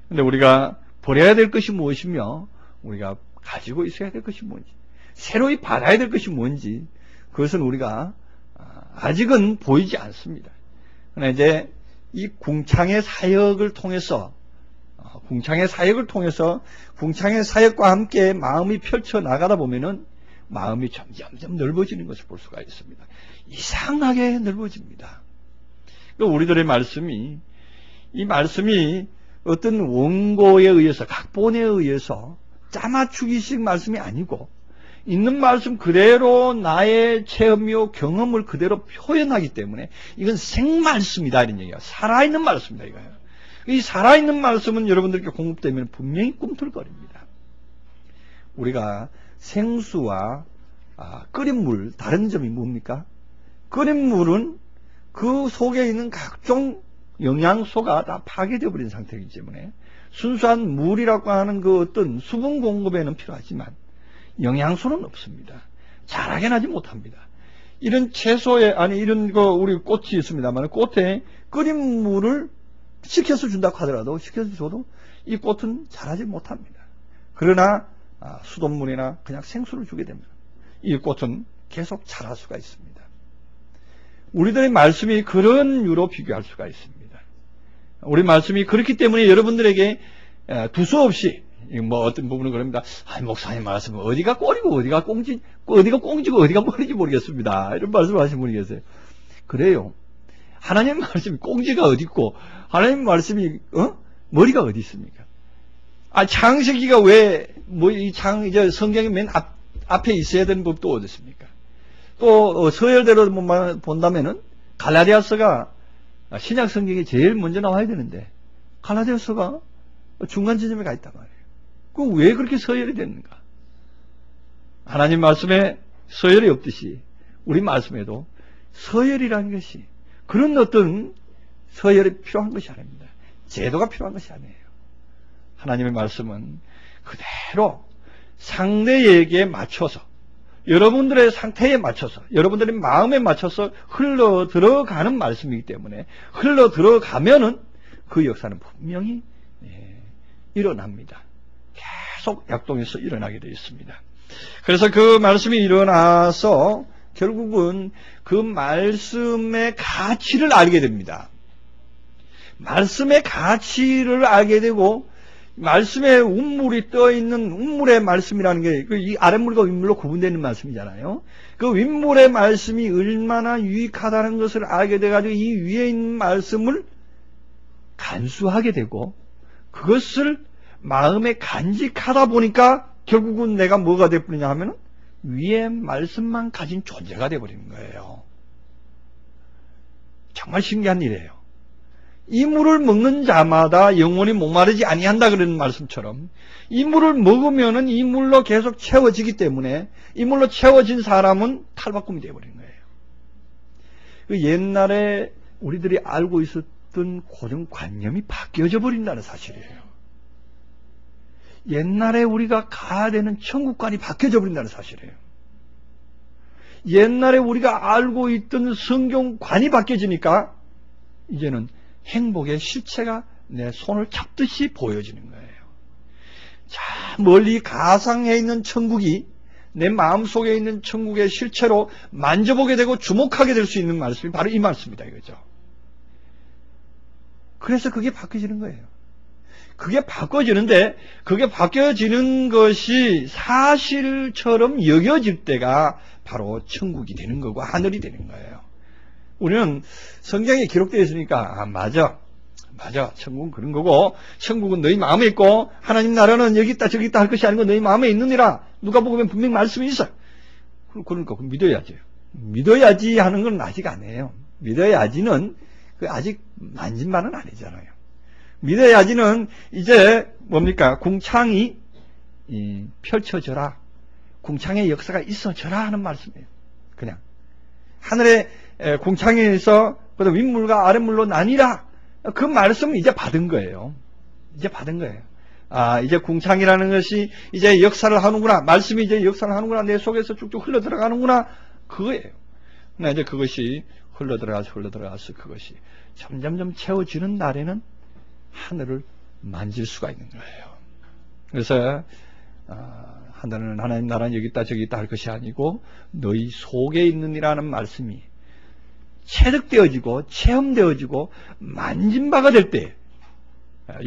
그런데 우리가 버려야 될 것이 무엇이며 우리가 가지고 있어야 될 것이 뭔지, 새로이 받아야 될 것이 뭔지, 그것은 우리가 아직은 보이지 않습니다. 그러나 이제 이 궁창의 사역을 통해서 궁창의 사역과 함께 마음이 펼쳐 나가다 보면은 마음이 점점 넓어지는 것을 볼 수가 있습니다. 이상하게 넓어집니다. 우리들의 이 말씀이 어떤 원고에 의해서, 각본에 의해서 짜맞추기식 말씀이 아니고 있는 말씀 그대로 나의 체험이요 경험을 그대로 표현하기 때문에 이건 생말씀이다 이런 얘기야. 살아있는 말씀이다 이거예요. 이 살아있는 말씀은 여러분들께 공급되면 분명히 꿈틀거립니다. 우리가 생수와 끓인 물 다른 점이 뭡니까? 끓인 물은 그 속에 있는 각종 영양소가 다 파괴되어 버린 상태이기 때문에 순수한 물이라고 하는 그 어떤 수분 공급에는 필요하지만 영양소는 없습니다. 자라게 나지 못합니다. 이런 채소에, 아니, 이런 거, 우리 꽃이 있습니다만, 꽃에 끓인 물을 식혀서 준다고 하더라도, 식혀서 줘도 이 꽃은 자라지 못합니다. 그러나, 수돗물이나 그냥 생수를 주게 되면 이 꽃은 계속 자랄 수가 있습니다. 우리들의 말씀이 그런 유로 비교할 수가 있습니다. 우리 말씀이 그렇기 때문에 여러분들에게 두서없이, 뭐 어떤 부분은 그럽니다. 목사님 말씀은 어디가 꼴이고 어디가 꽁지고 어디가 머리인지 모르겠습니다. 이런 말씀을 하시는 분이 계세요. 그래요. 하나님 말씀이 꽁지가 어디 있고 하나님 말씀이 머리가 어디 있습니까? 창세기가 왜 이제 성경의 맨 앞에 있어야 되는 법도 어디 있습니까? 또 서열대로 본다면은 갈라디아서가 신약 성경에 제일 먼저 나와야 되는데 갈라디아서가 중간 지점에 가 있단 말이에요. 그럼 왜 그렇게 서열이 됐는가? 하나님 말씀에 서열이 없듯이 우리 말씀에도 서열이라는 것이 그런 어떤 서열이 필요한 것이 아닙니다. 제도가 필요한 것이 아니에요. 하나님의 말씀은 그대로 상대에게 맞춰서 여러분들의 상태에 맞춰서 여러분들의 마음에 맞춰서 흘러 들어가는 말씀이기 때문에 흘러 들어가면은 그 역사는 분명히 일어납니다. 계속 약동에서 일어나게 되어 있습니다. 그래서 그 말씀이 일어나서 결국은 그 말씀의 가치를 알게 됩니다. 말씀의 가치를 알게 되고 말씀에 운물이 떠있는 운물의 말씀이라는 게 이 아랫물과 윗물로 구분되는 말씀이잖아요. 그 윗물의 말씀이 얼마나 유익하다는 것을 알게 돼가지고 이 위에 있는 말씀을 간수하게 되고 그것을 마음에 간직하다 보니까 결국은 내가 뭐가 되어버리냐 하면 위에 말씀만 가진 존재가 되어버리는 거예요. 정말 신기한 일이에요. 이 물을 먹는 자마다 영원히 목마르지 아니한다 그러는 말씀처럼 이 물을 먹으면은 이 물로 계속 채워지기 때문에 이 물로 채워진 사람은 탈바꿈이 되어버리는 거예요. 그 옛날에 우리들이 알고 있었던 고정관념이 바뀌어져 버린다는 사실이에요. 옛날에 우리가 가야 되는 천국관이 바뀌어져 버린다는 사실이에요. 옛날에 우리가 알고 있던 성경관이 바뀌어지니까 이제는 행복의 실체가 내 손을 잡듯이 보여지는 거예요. 자, 멀리 가상에 있는 천국이 내 마음속에 있는 천국의 실체로 만져보게 되고 주목하게 될 수 있는 말씀이 바로 이 말씀이다 이거죠. 그래서 그게 바뀌어지는 거예요. 그게 바꿔지는데 그게 바뀌어지는 것이 사실처럼 여겨질 때가 바로 천국이 되는 거고 하늘이 되는 거예요. 우리는 성경에 기록되어 있으니까 맞아 천국은 그런 거고 천국은 너희 마음에 있고 하나님 나라는 여기 있다 저기 있다 할 것이 아니고 너희 마음에 있느니라 누가 보면 분명히 말씀이 있어. 그러니까 믿어야지. 믿어야지 하는 건 아직 아니에요. 믿어야지는 아직 만진 바는 아니잖아요. 믿어야지는 이제 뭡니까? 궁창이 펼쳐져라. 궁창의 역사가 있어져라 하는 말씀이에요. 그냥 하늘의 궁창에서 윗물과 아랫물로 나뉘라. 그 말씀은 이제 받은 거예요. 이제 받은 거예요. 이제 궁창이라는 것이 이제 역사를 하는구나. 말씀이 이제 역사를 하는구나. 내 속에서 쭉쭉 흘러 들어가는구나. 그거예요. 나 이제 그것이 흘러 들어가서 그것이 점점점 채워지는 날에는 하늘을 만질 수가 있는 거예요. 그래서 하늘은 하나님 나라는 여기 있다 저기 있다 할 것이 아니고 너희 속에 있느니라는 말씀이 체득되어지고 체험되어지고 만진 바가 될 때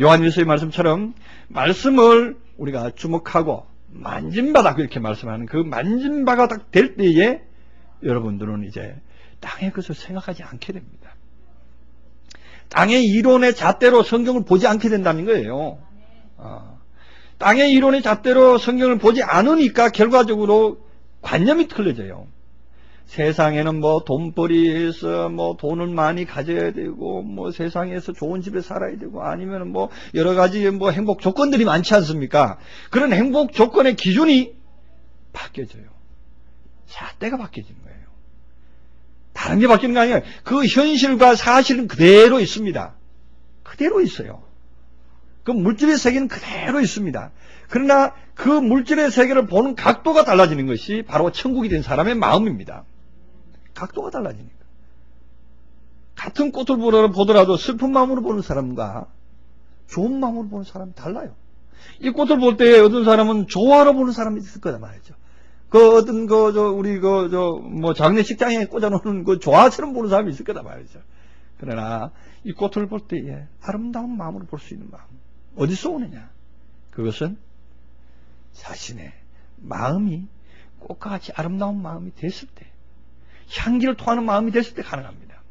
요한일서의 말씀처럼 말씀을 우리가 주목하고 만진 바다 그렇게 말씀하는 그 만진 바가 딱 될 때에 여러분들은 이제 땅의 것을 생각하지 않게 됩니다. 땅의 이론의 잣대로 성경을 보지 않게 된다는 거예요. 땅의 이론의 잣대로 성경을 보지 않으니까 결과적으로 관념이 틀려져요. 세상에는 뭐 돈벌이해서 뭐 돈을 많이 가져야 되고 뭐 세상에서 좋은 집에 살아야 되고 아니면 뭐 여러 가지 뭐 행복 조건들이 많지 않습니까? 그런 행복 조건의 기준이 바뀌어져요. 잣대가 바뀌어지는 거예요. 다른 게 바뀌는 거 아니에요. 그 현실과 사실은 그대로 있습니다. 그대로 있어요. 그 물질의 세계는 그대로 있습니다. 그러나 그 물질의 세계를 보는 각도가 달라지는 것이 바로 천국이 된 사람의 마음입니다. 각도가 달라지니까. 같은 꽃을 보더라도 슬픈 마음으로 보는 사람과 좋은 마음으로 보는 사람이 달라요. 이 꽃을 볼 때 어떤 사람은 좋아로 보는 사람이 있을 거다 말이죠. 우리 장례식장에 꽂아놓는 조화처럼 보는 사람이 있을 거다 말이죠. 그러나 이 꽃을 볼 때에 아름다운 마음으로 볼 수 있는 마음. 어디서 오느냐? 그것은 자신의 마음이 꽃과 같이 아름다운 마음이 됐을 때, 향기를 토하는 마음이 됐을 때 가능합니다.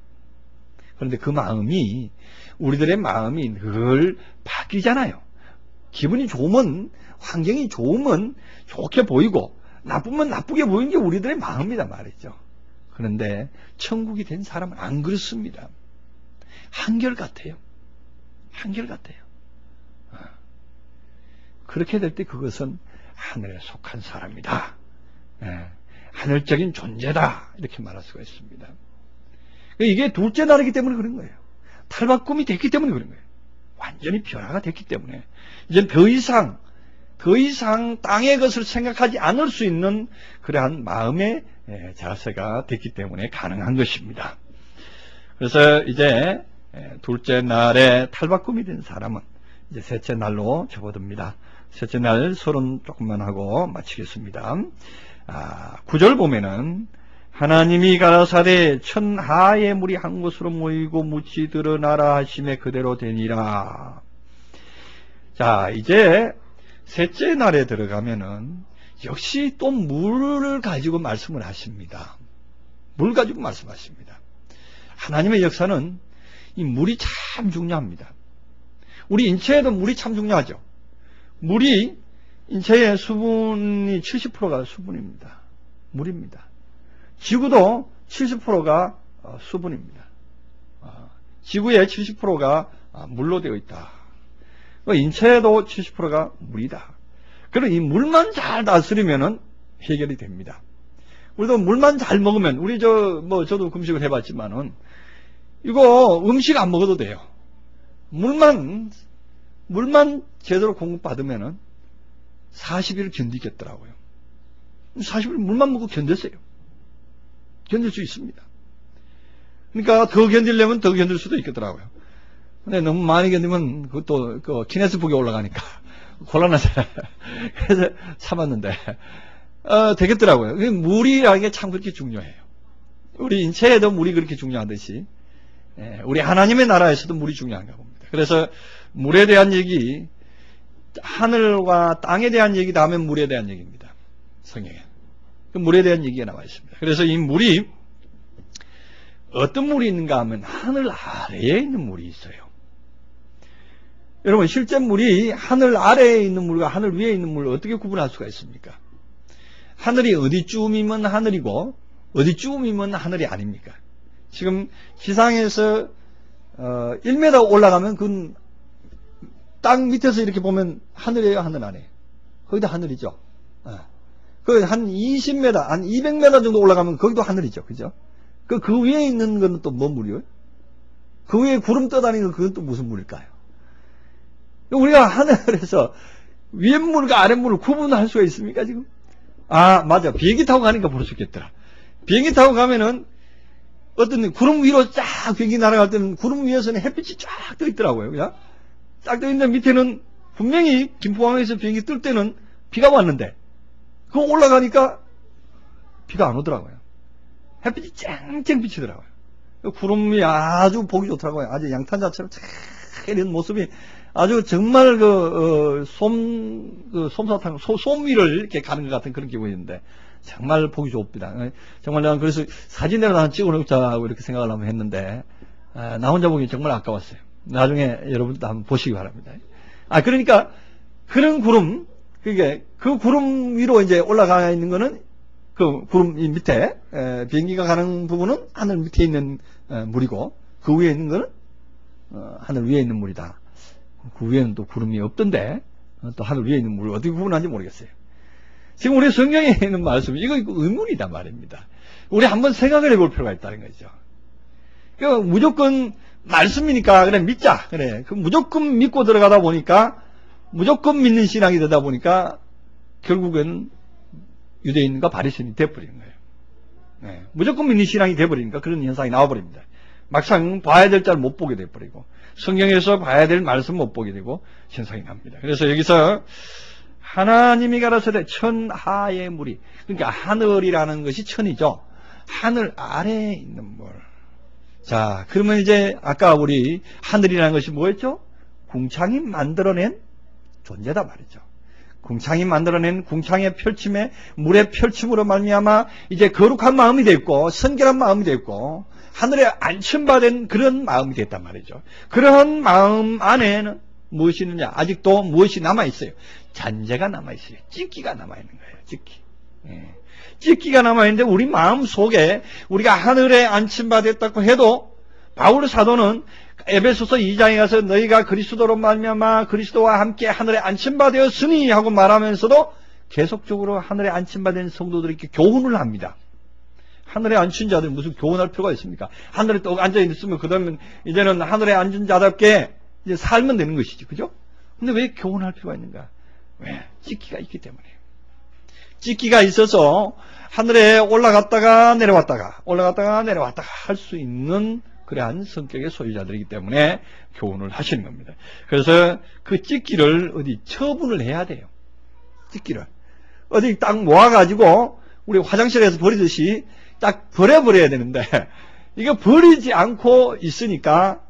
그런데 그 마음이, 우리들의 마음이 늘 바뀌잖아요. 기분이 좋으면, 환경이 좋으면 좋게 보이고, 나쁘면 나쁘게 보이는 게 우리들의 마음이다 말이죠. 그런데 천국이 된 사람은 안 그렇습니다. 한결같아요. 한결같아요. 그렇게 될 때 그것은 하늘에 속한 사람이다. 하늘적인 존재다. 이렇게 말할 수가 있습니다. 이게 둘째 날이기 때문에 그런 거예요. 탈바꿈이 됐기 때문에 그런 거예요. 완전히 변화가 됐기 때문에 이제 더 이상 땅의 것을 생각하지 않을 수 있는 그러한 마음의 자세가 됐기 때문에 가능한 것입니다. 그래서 이제 둘째 날에 탈바꿈이 된 사람은 이제 셋째 날로 접어듭니다. 셋째 날 서론 조금만 하고 마치겠습니다. 9절 보면은 하나님이 가라사대 천하의 물이 한 곳으로 모이고 묻이 드러나라 하심에 그대로 되니라. 자, 이제 셋째 날에 들어가면은 역시 또 물을 가지고 말씀을 하십니다. 물 가지고 말씀하십니다. 하나님의 역사는 이 물이 참 중요합니다. 우리 인체에도 물이 참 중요하죠. 물이 인체의 수분이 70%가 수분입니다. 물입니다. 지구도 70%가 수분입니다. 지구의 70%가 물로 되어 있다. 인체에도 70%가 물이다. 그럼 이 물만 잘 다스리면은 해결이 됩니다. 우리도 물만 잘 먹으면, 저도 금식을 해봤지만은, 이거 음식 안 먹어도 돼요. 물만 제대로 공급받으면은 40일을 견디겠더라고요. 40일 물만 먹고 견뎠어요. 견딜 수 있습니다. 그러니까 더 견디려면 더 견딜 수도 있겠더라고요. 근데 너무 많이 견디면 그것도 기네스북에 올라가니까 곤란하잖아요. 그래서 참았는데 되겠더라고요. 물이라는 게 참 그렇게 중요해요. 우리 인체에도 물이 그렇게 중요하듯이 우리 하나님의 나라에서도 물이 중요한가 봅니다. 그래서 물에 대한 얘기, 하늘과 땅에 대한 얘기 다음에 물에 대한 얘기입니다. 성경에. 그 물에 대한 얘기가 나와 있습니다. 그래서 이 물이 어떤 물이 있는가 하면 하늘 아래에 있는 물이 있어요. 여러분, 실제 물이 하늘 아래에 있는 물과 하늘 위에 있는 물을 어떻게 구분할 수가 있습니까? 하늘이 어디쯤이면 하늘이고 어디쯤이면 하늘이 아닙니까? 지금 지상에서 1m 올라가면 그건 땅 밑에서 이렇게 보면 하늘이에요, 하늘 아니에요? 거기도 하늘이죠. 그 한 20m, 한 200m 정도 올라가면 거기도 하늘이죠, 그죠? 그 위에 있는 건 또 뭔 물이에요? 그 위에 구름 떠다니는 그건 또 무슨 물일까요? 우리가 하늘에서 위에 물과 아래 물을 구분할 수가 있습니까, 지금? 맞아. 비행기 타고 가니까 볼 수 있겠더라. 비행기 타고 가면은 어떤 구름 위로 쫙 비행기 날아갈 때는 구름 위에서는 햇빛이 쫙 떠 있더라고요. 그냥 쫙 떠 있는데 밑에는 분명히 김포항에서 비행기 뜰 때는 비가 왔는데 그거 올라가니까 비가 안 오더라고요. 햇빛이 쨍쨍 비치더라고요. 구름이 아주 보기 좋더라고요. 아주 양탄자처럼 쫙 이런 모습이 아주 정말 솜사탕, 솜 위를 이렇게 가는 것 같은 그런 기분인데 정말 보기 좋습니다. 정말 난 그래서 사진으로 난 찍어놓자고 이렇게 생각을 한번 했는데 나 혼자 보기 정말 아까웠어요. 나중에 여러분도 한번 보시기 바랍니다. 그러니까 그런 구름, 그 구름 위로 이제 올라가 있는 거는 그 구름 밑에 비행기가 가는 부분은 하늘 밑에 있는 물이고 그 위에 있는 거는 하늘 위에 있는 물이다. 그 위에는 또 구름이 없던데 또 하늘 위에 있는 물을 어떻게 구분하는지 모르겠어요. 지금 우리 성경에 있는 말씀이 이거 의문이다 말입니다. 우리 한번 생각을 해볼 필요가 있다는 거죠. 그러니까 무조건 말씀이니까 그래 믿자. 그래. 그 무조건 믿고 들어가다 보니까 무조건 믿는 신앙이 되다 보니까 결국은 유대인과 바리새인이 돼버리는 거예요. 네. 무조건 믿는 신앙이 돼버리니까 그런 현상이 나와버립니다. 막상 봐야 될 자를 못 보게 돼버리고 성경에서 봐야 될 말씀 못 보게 되고 현상이 납니다. 그래서 여기서 하나님이 가라사대 천하의 물이, 그러니까 하늘이라는 것이 천이죠. 하늘 아래에 있는 물. 자, 그러면 이제 아까 우리 하늘이라는 것이 뭐였죠? 궁창이 만들어낸 존재다 말이죠. 궁창이 만들어낸 궁창의 펼침에 물의 펼침으로 말미암아 이제 거룩한 마음이 됐고 선결한 마음이 됐고 하늘에 안침받은 그런 마음이 됐단 말이죠. 그런 마음 안에는 무엇이 있느냐? 아직도 무엇이 남아있어요? 잔재가 남아있어요. 찢기가 남아있는 거예요. 찢기. 예. 찢기가 남아있는데 우리 마음 속에 우리가 하늘에 안침받았다고 해도 바울 사도는 에베소서 2장에 가서 너희가 그리스도로 말미암아 그리스도와 함께 하늘에 안침받았으니 하고 말하면서도 계속적으로 하늘에 안침받은 성도들이 이렇게 교훈을 합니다. 하늘에 앉힌 자들 무슨 교훈할 필요가 있습니까? 하늘에 또 앉아 있으면 그 다음에 이제는 하늘에 앉은 자답게 이제 살면 되는 것이지, 그죠? 근데 왜 교훈할 필요가 있는가? 왜? 찢기가 있기 때문에요. 찢기가 있어서 하늘에 올라갔다가 내려왔다가 할 수 있는 그러한 성격의 소유자들이기 때문에 교훈을 하시는 겁니다. 그래서 그 찢기를 어디 처분을 해야 돼요. 찢기를 어디 딱 모아가지고 우리 화장실에서 버리듯이 딱 버려버려야 되는데 이거 버리지 않고 있으니까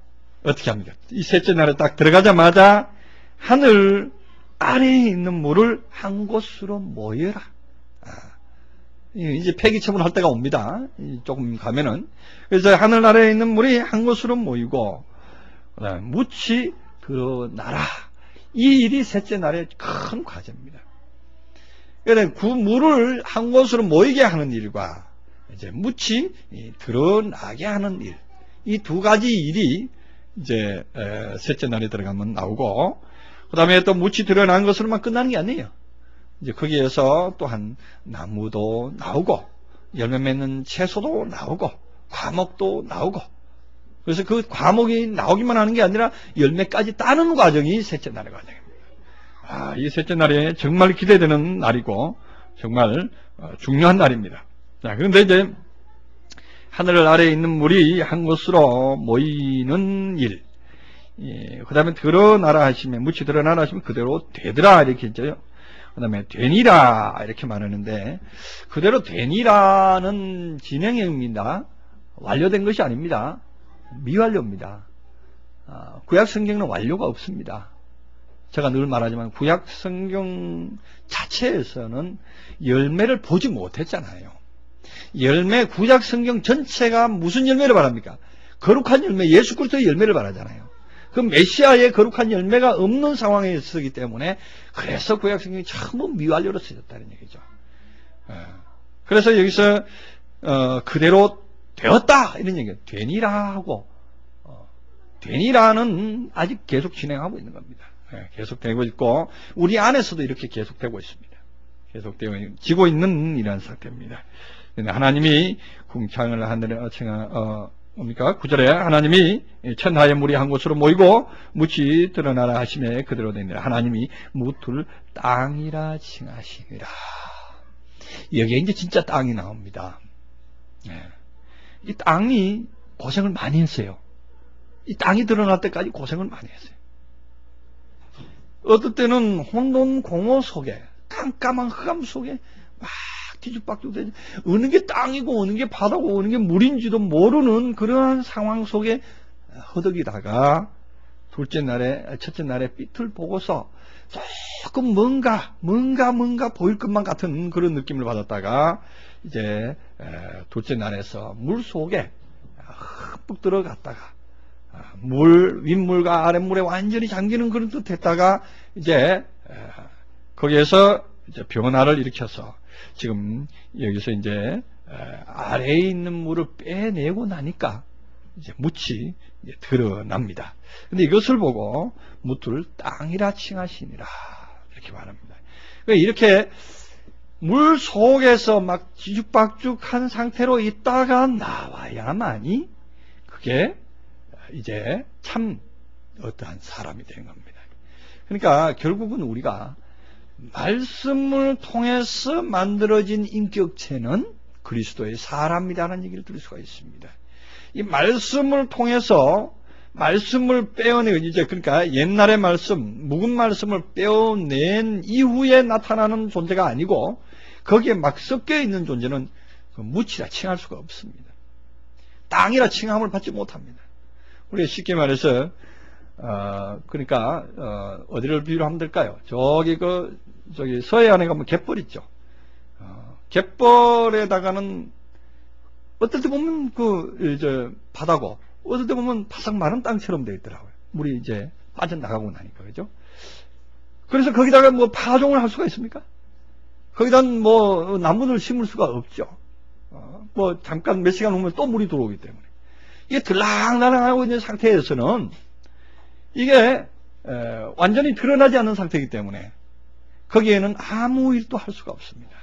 어떻게 합니까? 이 셋째 날에 딱 들어가자마자 하늘 아래에 있는 물을 한 곳으로 모여라. 이제 폐기 처분할 때가 옵니다. 조금 가면은. 그래서 하늘 아래에 있는 물이 한 곳으로 모이고 그다음에 묻이 드러나라. 이 일이 셋째 날의 큰 과제입니다. 그래서 그 물을 한 곳으로 모이게 하는 일과 이제 묻이 드러나게 하는 일, 이 두 가지 일이 이제 셋째 날에 들어가면 나오고, 그 다음에 또 묻이 드러난 것으로만 끝나는 게 아니에요. 이제 거기에서 또한 나무도 나오고 열매 맺는 채소도 나오고 과목도 나오고, 그래서 그 과목이 나오기만 하는 게 아니라 열매까지 따는 과정이 셋째 날의 과정입니다. 이 셋째 날에 정말 기대되는 날이고 정말 중요한 날입니다. 자, 그런데 이제 하늘 아래에 있는 물이 한 곳으로 모이는 일, 그 다음에 드러나라 하시면, 묻이 드러나라 하시면 그대로 되더라 이렇게 했죠. 그 다음에 되니라 이렇게 말하는데, 그대로 되니라는 진행형입니다. 완료된 것이 아닙니다. 미완료입니다. 구약 성경은 완료가 없습니다. 제가 늘 말하지만 구약 성경 자체에서는 열매를 보지 못했잖아요. 구약 성경 전체가 무슨 열매를 말합니까? 거룩한 열매, 예수 그리스도의 열매를 말하잖아요. 그 메시아의 거룩한 열매가 없는 상황에 쓰기 때문에, 그래서 구약 성경이 전부 미완료로 쓰였다는 얘기죠. 그래서 여기서 그대로 되었다 이런 얘기예요. 되니라 하고, 되니라는 아직 계속 진행하고 있는 겁니다. 계속되고 있고 우리 안에서도 이렇게 계속되고 있습니다. 계속되고 있는 이러한 상태입니다. 하나님이 궁창을 하늘에 뭡니까? 9절에 하나님이 천하의 물이 한 곳으로 모이고 묻이 드러나라 하시매 그대로 되니라. 하나님이 묻을 땅이라 칭하시니라. 여기에 이제 진짜 땅이 나옵니다. 이 땅이 고생을 많이 했어요. 이 땅이 드러날 때까지 고생을 많이 했어요. 어떨 때는 혼돈 공허 속에, 깜깜한 흑암 속에 막 뒤죽박죽 되지, 어느 게 땅이고 어느 게 바다고 어느 게 물인지도 모르는 그러한 상황 속에 허덕이다가 첫째 날에 빛을 보고서 조금 뭔가 보일 것만 같은 그런 느낌을 받았다가 이제 둘째 날에서 물 속에 흠뻑 들어갔다가 윗물과 아랫물에 완전히 잠기는 그런 뜻 했다가 이제 거기에서 이제 변화를 일으켜서 지금 여기서 이제 아래에 있는 물을 빼내고 나니까 이제 묻이 이제 드러납니다. 근데 이것을 보고 묻을 땅이라 칭하시니라 이렇게 말합니다. 그러니까 이렇게 물 속에서 막 뒤죽박죽한 상태로 있다가 나와야만이 그게 이제 참 어떠한 사람이 되는 겁니다. 그러니까 결국은 우리가 말씀을 통해서 만들어진 인격체는 그리스도의 사람이라는 얘기를 들을 수가 있습니다. 이 말씀을 통해서 말씀을 빼어내고 이제 그러니까 옛날의 말씀, 묵은 말씀을 빼어낸 이후에 나타나는 존재가 아니고 거기에 막 섞여 있는 존재는 묻히라 칭할 수가 없습니다. 땅이라 칭함을 받지 못합니다. 우리가 쉽게 말해서 그러니까 어디를 비유로 하면 될까요? 저기 서해안에 가면 갯벌 있죠. 갯벌에다가는 어떨 때 보면 바다고 어떨 때 보면 바싹 마른 땅처럼 되어 있더라고요. 물이 이제 빠져나가고 나니까, 그죠? 그래서 거기다가 뭐 파종을 할 수가 있습니까? 거기다 뭐 나무를 심을 수가 없죠. 뭐 잠깐 몇 시간 후면 또 물이 들어오기 때문에 이게 들락날락하고 있는 상태에서는 이게 완전히 드러나지 않는 상태이기 때문에 거기에는 아무 일도 할 수가 없습니다.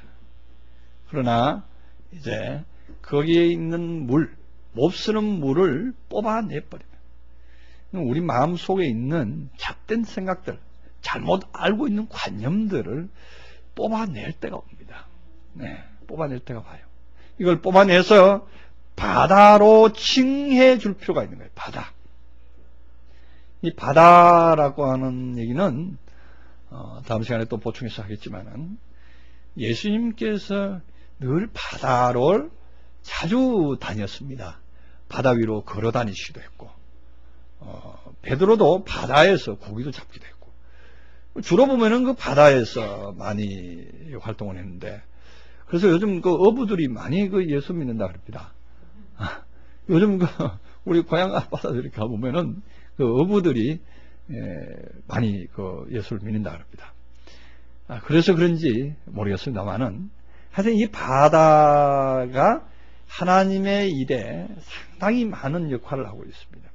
그러나 이제 거기에 있는 몹쓰는 물을 뽑아내버립니다. 우리 마음속에 있는 잣된 생각들, 잘못 알고 있는 관념들을 뽑아낼 때가 옵니다. 네, 뽑아낼 때가 와요. 이걸 뽑아내서 바다로 칭해 줄 필요가 있는 거예요. 바다. 이 바다라고 하는 얘기는 다음 시간에 또 보충해서 하겠지만은 예수님께서 늘 바다를 자주 다녔습니다. 바다 위로 걸어 다니시기도 했고 베드로도 바다에서 고기도 잡기도 했고 주로 보면은 그 바다에서 많이 활동을 했는데 그래서 요즘 그 어부들이 많이 그 예수 믿는다 그럽니다. 요즘 우리 고향 앞바다들이 가보면은 그 어부들이 많이 그 예수를 믿는다 그럽니다. 그래서 그런지 모르겠습니다만은 하여튼 이 바다가 하나님의 일에 상당히 많은 역할을 하고 있습니다.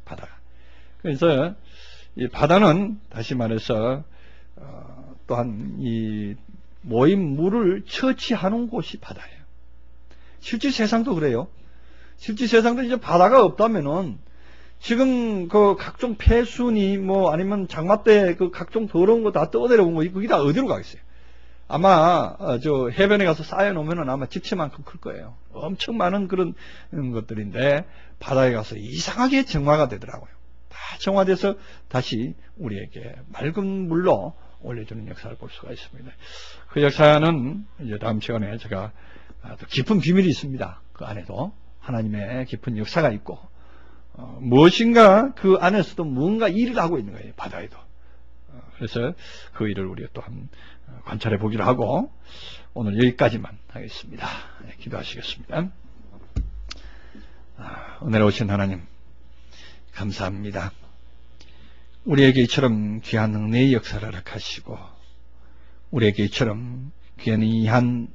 바다가. 그래서 이 바다는 다시 말해서 또한 이 모인 물을 처치하는 곳이 바다예요. 실제 세상도 그래요. 실제 세상도 이제 바다가 없다면은 지금 그 각종 폐순이 뭐 아니면 장마 때 그 각종 더러운 거 다 떠내려온 거 그게 다 어디로 가겠어요? 아마 저 해변에 가서 쌓여놓으면은 아마 집채만큼 클 거예요. 엄청 많은 그런 것들인데 바다에 가서 이상하게 정화가 되더라고요. 다 정화돼서 다시 우리에게 맑은 물로 올려주는 역사를 볼 수가 있습니다. 그 역사는 이제 다음 시간에 제가 또 깊은 비밀이 있습니다. 그 안에도 하나님의 깊은 역사가 있고 무엇인가 그 안에서도 뭔가 일을 하고 있는 거예요. 바다에도. 그래서 그 일을 우리가 또 한번 관찰해 보기로 하고 오늘 여기까지만 하겠습니다. 네, 기도하시겠습니다. 은혜로 오신 하나님 감사합니다. 우리에게 이처럼 귀한 은혜의 역사를 허락하시고 우리에게 이처럼 귀한